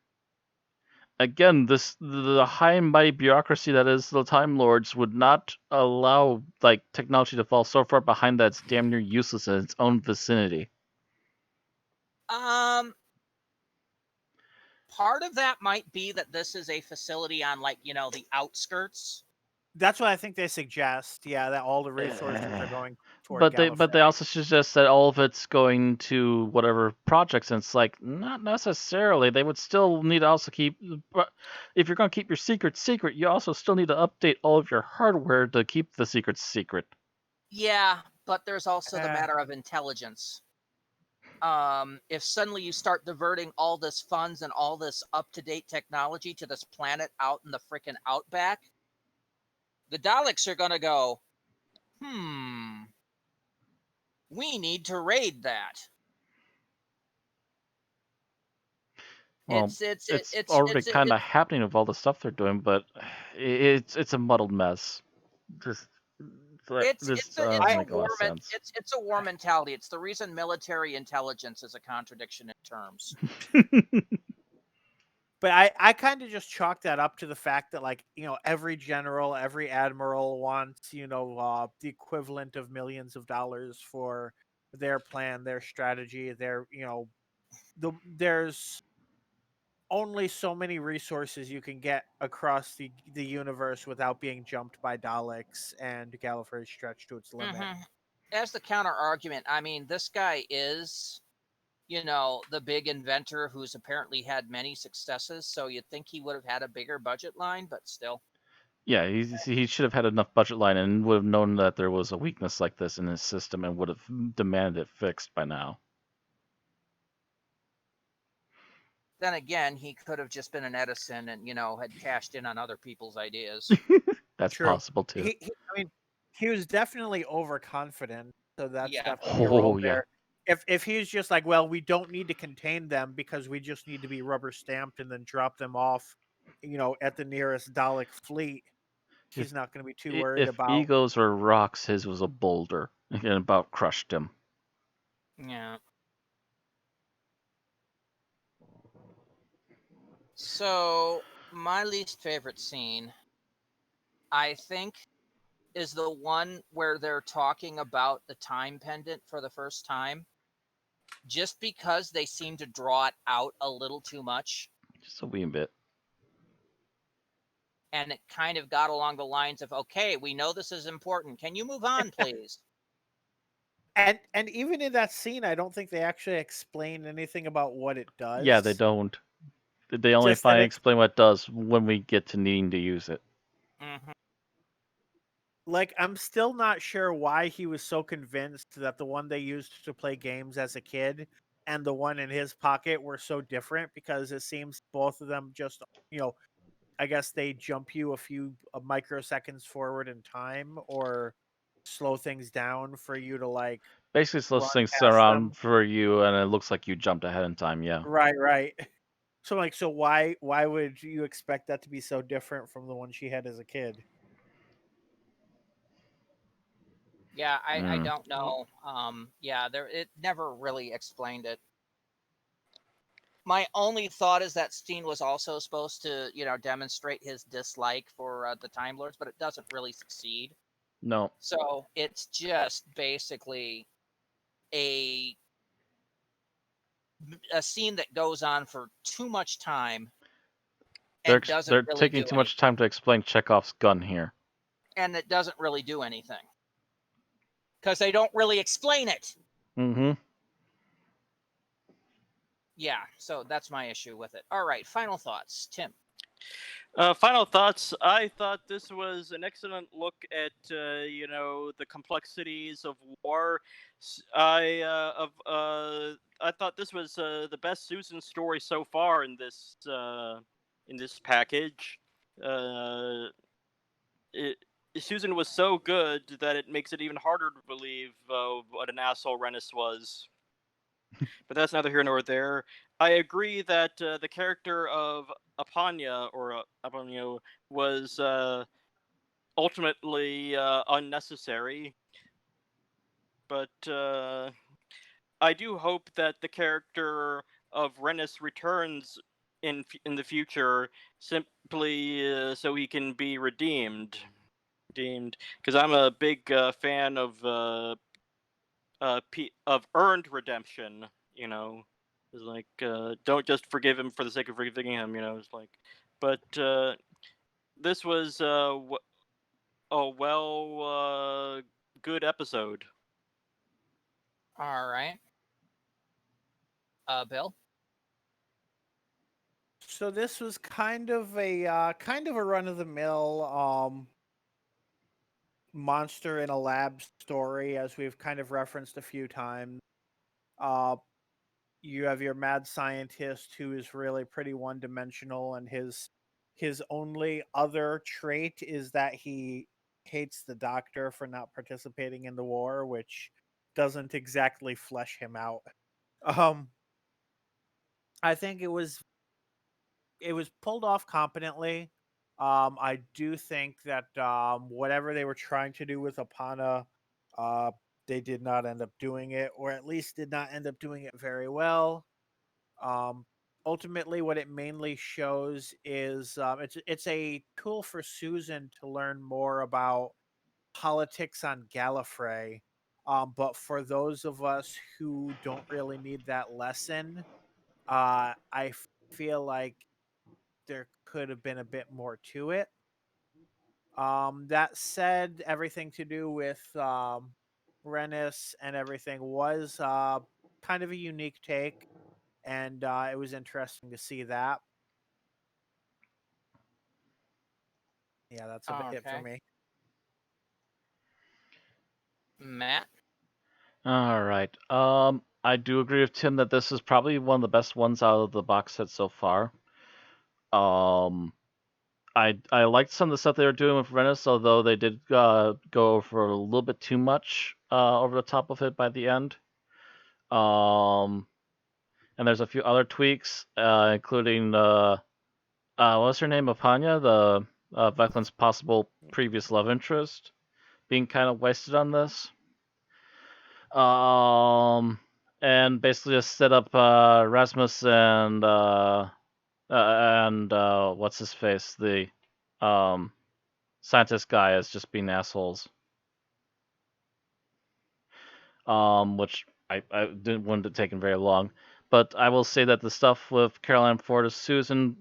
Again, the high and mighty bureaucracy that is the Time Lords would not allow like technology to fall so far behind that it's damn near useless in its own vicinity. Part of that might be that this is a facility on the outskirts. That's what I think they suggest. Yeah, that all the resources are going toward Gallifrey. But they also suggest that all of it's going to whatever projects, and it's like not necessarily. They would still need to also keep. But if you're going to keep your secret secret, you also still need to update all of your hardware to keep the secret secret. Yeah, but there's also the matter of intelligence. If suddenly you start diverting all this funds and all this up-to-date technology to this planet out in the frickin' outback, the Daleks are gonna go, we need to raid that. Well, it's already kind of happening with all the stuff they're doing, but it's a muddled mess. It's a war mentality. It's the reason military intelligence is a contradiction in terms. But I kind of just chalk that up to the fact that every general, every admiral wants the equivalent of millions of dollars for their plan, their strategy, there's only so many resources you can get across the universe without being jumped by Daleks, and Gallifrey stretched to its limit. Mm-hmm. As the counter argument, I mean, this guy is, the big inventor who's apparently had many successes, so you'd think he would have had a bigger budget line, but still. Yeah, he should have had enough budget line and would have known that there was a weakness like this in his system and would have demanded it fixed by now. Then again, he could have just been an Edison and, had cashed in on other people's ideas. That's true. Possible too. He was definitely overconfident, so that's definitely a role there. If he's just like, well, we don't need to contain them because we just need to be rubber stamped and then drop them off, at the nearest Dalek fleet, he's not going to be too worried about. If egos were rocks, his was a boulder and about crushed him. Yeah. So, my least favorite scene, I think, is the one where they're talking about the time pendant for the first time. Just because they seem to draw it out a little too much. Just a wee bit. And it kind of got along the lines of, okay, we know this is important. Can you move on, please? And even in that scene, I don't think they actually explain anything about what it does. Yeah, they don't. They only explain what it does when we get to needing to use it. Mm-hmm. Like, I'm still not sure why he was so convinced that the one they used to play games as a kid and the one in his pocket were so different, because it seems both of them just, I guess they jump you a few microseconds forward in time, or slow things down for you to like Basically, slows run things past them. around for you, and it looks like you jumped ahead in time. Yeah. Right, right. So like, so why would you expect that to be so different from the one she had as a kid? Yeah, I Mm. don't know. Yeah, it never really explained it. My only thought is that scene was also supposed to, demonstrate his dislike for the Time Lords, but it doesn't really succeed. No. So it's just basically a scene that goes on for too much time and doesn't They're really taking do too anything. much time to explain Chekhov's gun here. And it doesn't really do anything. Because they don't really explain it. Mm-hmm. Yeah, so that's my issue with it. All right, final thoughts. Tim. Final thoughts. I thought this was an excellent look at the complexities of war. I thought this was the best Susan story so far in this package. Uh, it, Susan was so good that it makes it even harder to believe what an asshole Rennis was. But that's neither here nor there. I agree that the character of Apanya or Apanyo was ultimately unnecessary, but I do hope that the character of Rennis returns in the future simply so he can be redeemed. Because I'm a big fan of earned redemption. It's like don't just forgive him for the sake of forgiving him. It's like, but this was good episode. All right. Bill. So this was kind of a run of the mill monster in a lab story, as we've kind of referenced a few times. Uh, you have your mad scientist who is really pretty one dimensional, and his only other trait is that he hates the doctor for not participating in the war, which doesn't exactly flesh him out. Um, I think it was pulled off competently. I do think that whatever they were trying to do with Apana, uh, they did not end up doing it, or at least did not end up doing it very well. Um, Ultimately, what it mainly shows is it's a tool for Susan to learn more about politics on Gallifrey. But for those of us who don't really need that lesson, I feel like there could have been a bit more to it. That said, everything to do with Rennis and everything was kind of a unique take, and it was interesting to see that. Yeah, that's it for Okay. me. Matt. All right. I do agree with Tim that this is probably one of the best ones out of the box set so far. Um, I liked some of the stuff they were doing with Rennis, although they did go for a little bit too much over the top of it by the end. And there's a few other tweaks, including what's her name, Apanya, the Veclin's possible previous love interest, being kind of wasted on this. And basically just set up Rasmus and what's his face, the um, scientist guy, as just being assholes. Which I didn't want it taken very long. But I will say that the stuff with Caroline Ford as Susan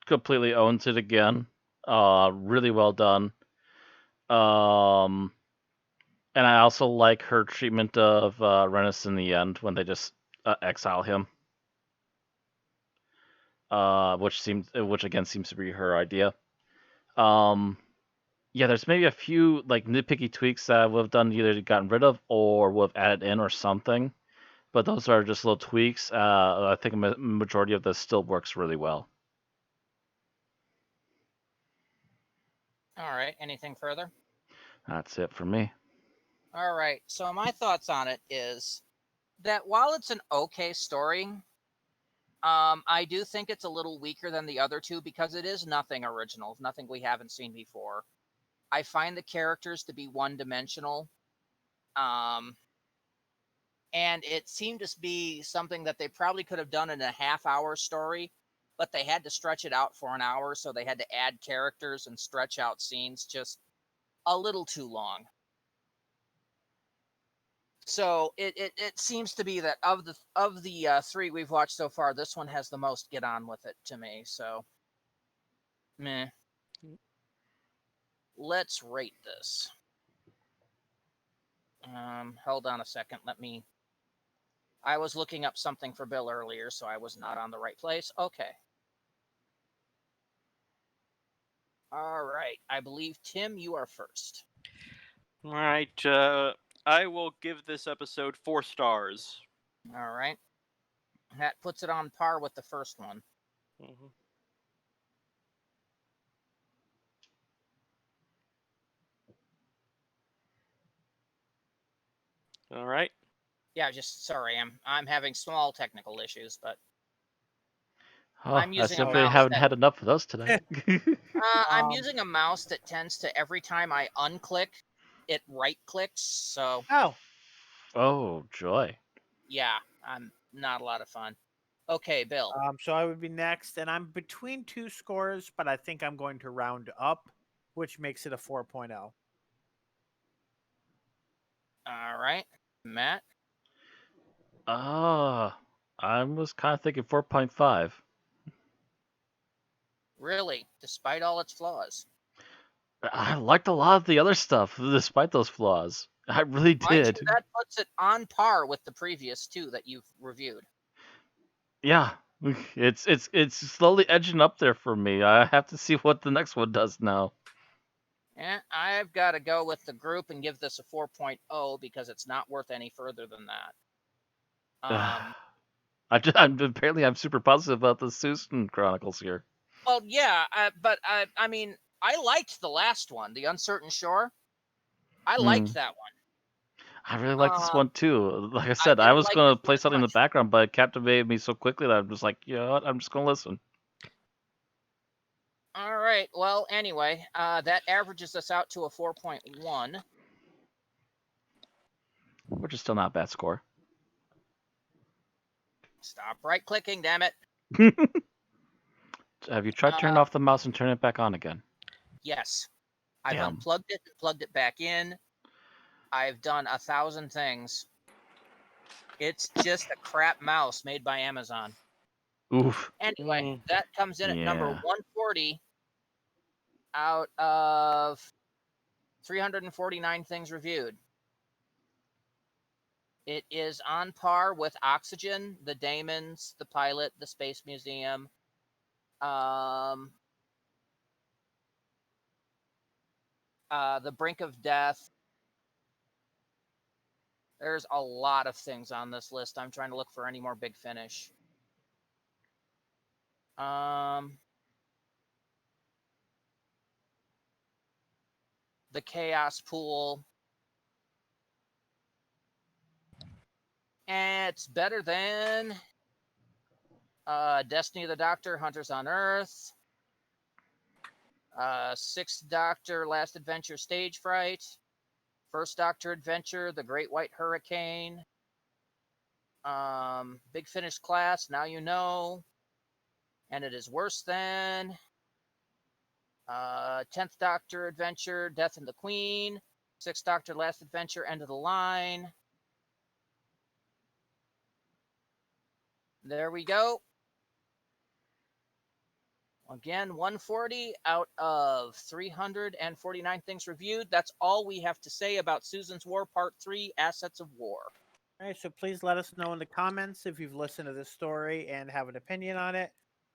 completely owns it again. Really well done. Um, and I also like her treatment of Rennis in the end when they just exile him. Which again seems to be her idea. Yeah, there's maybe a few like nitpicky tweaks that I would have done, either gotten rid of or would have added in or something. But those are just little tweaks. I think a majority of this still works really well. All right. Anything further? That's it for me. All right. So my thoughts on it is that while it's an okay story, I do think it's a little weaker than the other two because it is nothing original, nothing we haven't seen before. I find the characters to be one-dimensional, um, and it seemed to be something that they probably could have done in a half-hour story, but they had to stretch it out for an hour, so they had to add characters and stretch out scenes just a little too long. So it seems to be that of the three we've watched so far, this one has the most get on with it to me. So, meh. Let's rate this. Hold on a second. I was looking up something for Bill earlier, so I was not on the right place. Okay. All right. I believe, Tim, you are first. All right. I will give this episode 4 stars. All right. That puts it on par with the first one. Mm-hmm. All right. Yeah, just sorry. I'm having small technical issues, but Oh, I'm I using a simply mouse haven't that had enough of those today. I'm using a mouse that tends to, every time I unclick, it right clicks. So Oh, joy. yeah, I'm not a lot of fun. Okay, Bill. So I would be next, and I'm between two scores, but I think I'm going to round up, which makes it a 4.0. All right, Matt. I was kind of thinking 4.5. Really, despite all its flaws. I liked a lot of the other stuff, despite those flaws. I really Mind you, did. that puts it on par with the previous two that you've reviewed. Yeah, it's slowly edging up there for me. I have to see what the next one does now. Yeah, I've got to go with the group and give this a 4.0 because it's not worth any further than that. I'm super positive about the Susan Chronicles here. Well, yeah, but I mean, I liked the last one, The Uncertain Shore. I liked that one. I really like this one too. Like I I said, I didn't was like gonna this one play as something in the much. background, but it captivated me so quickly that I'm just like, you know what? I'm just gonna listen. All right. Well, anyway, that averages us out to a 4.1. Which is still not a bad score. Stop right-clicking, damn it. Have you tried turning off the mouse and turning it back on again? Yes. I've Damn. unplugged it and plugged it back in. I've done 1,000 things. It's just a crap mouse made by Amazon. Oof. Anyway, that comes in at number Yeah. 140 out of 349 things reviewed. It is on par with Oxygen, The Daemons, The Pilot, The Space Museum, The Brink of Death. There's a lot of things on this list. I'm trying to look for any more Big Finish. The Chaos Pool. And it's better than Destiny of the Doctor, Hunters on Earth, Sixth Doctor, Last Adventure, Stage Fright, First Doctor Adventure, The Great White Hurricane, Big Finish Class, Now You Know, and it is worse than 10th Doctor Adventure, Death and the Queen, Sixth Doctor, Last Adventure, End of the Line. There we go. Again, 140 out of 349 things reviewed. That's all we have to say about Susan's War Part 3, Assets of War. All right, so please let us know in the comments if you've listened to this story and have an opinion on it,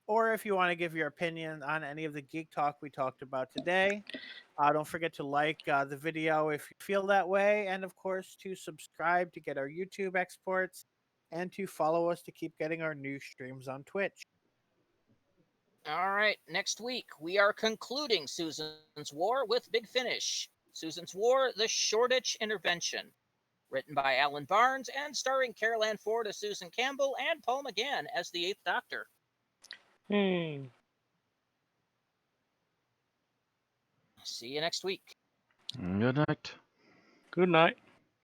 or if you want to give your opinion on any of the geek talk we talked about today. Don't forget to like the video if you feel that way, and of course to subscribe to get our YouTube exports, and to follow us to keep getting our new streams on Twitch. All right, next week we are concluding Susan's War with Big Finish. Susan's War, The Shoreditch Intervention. Written by Alan Barnes and starring Carol Ann Ford as Susan Campbell and Paul McGann as the Eighth Doctor. Hmm. See you next week. Good night. Good night.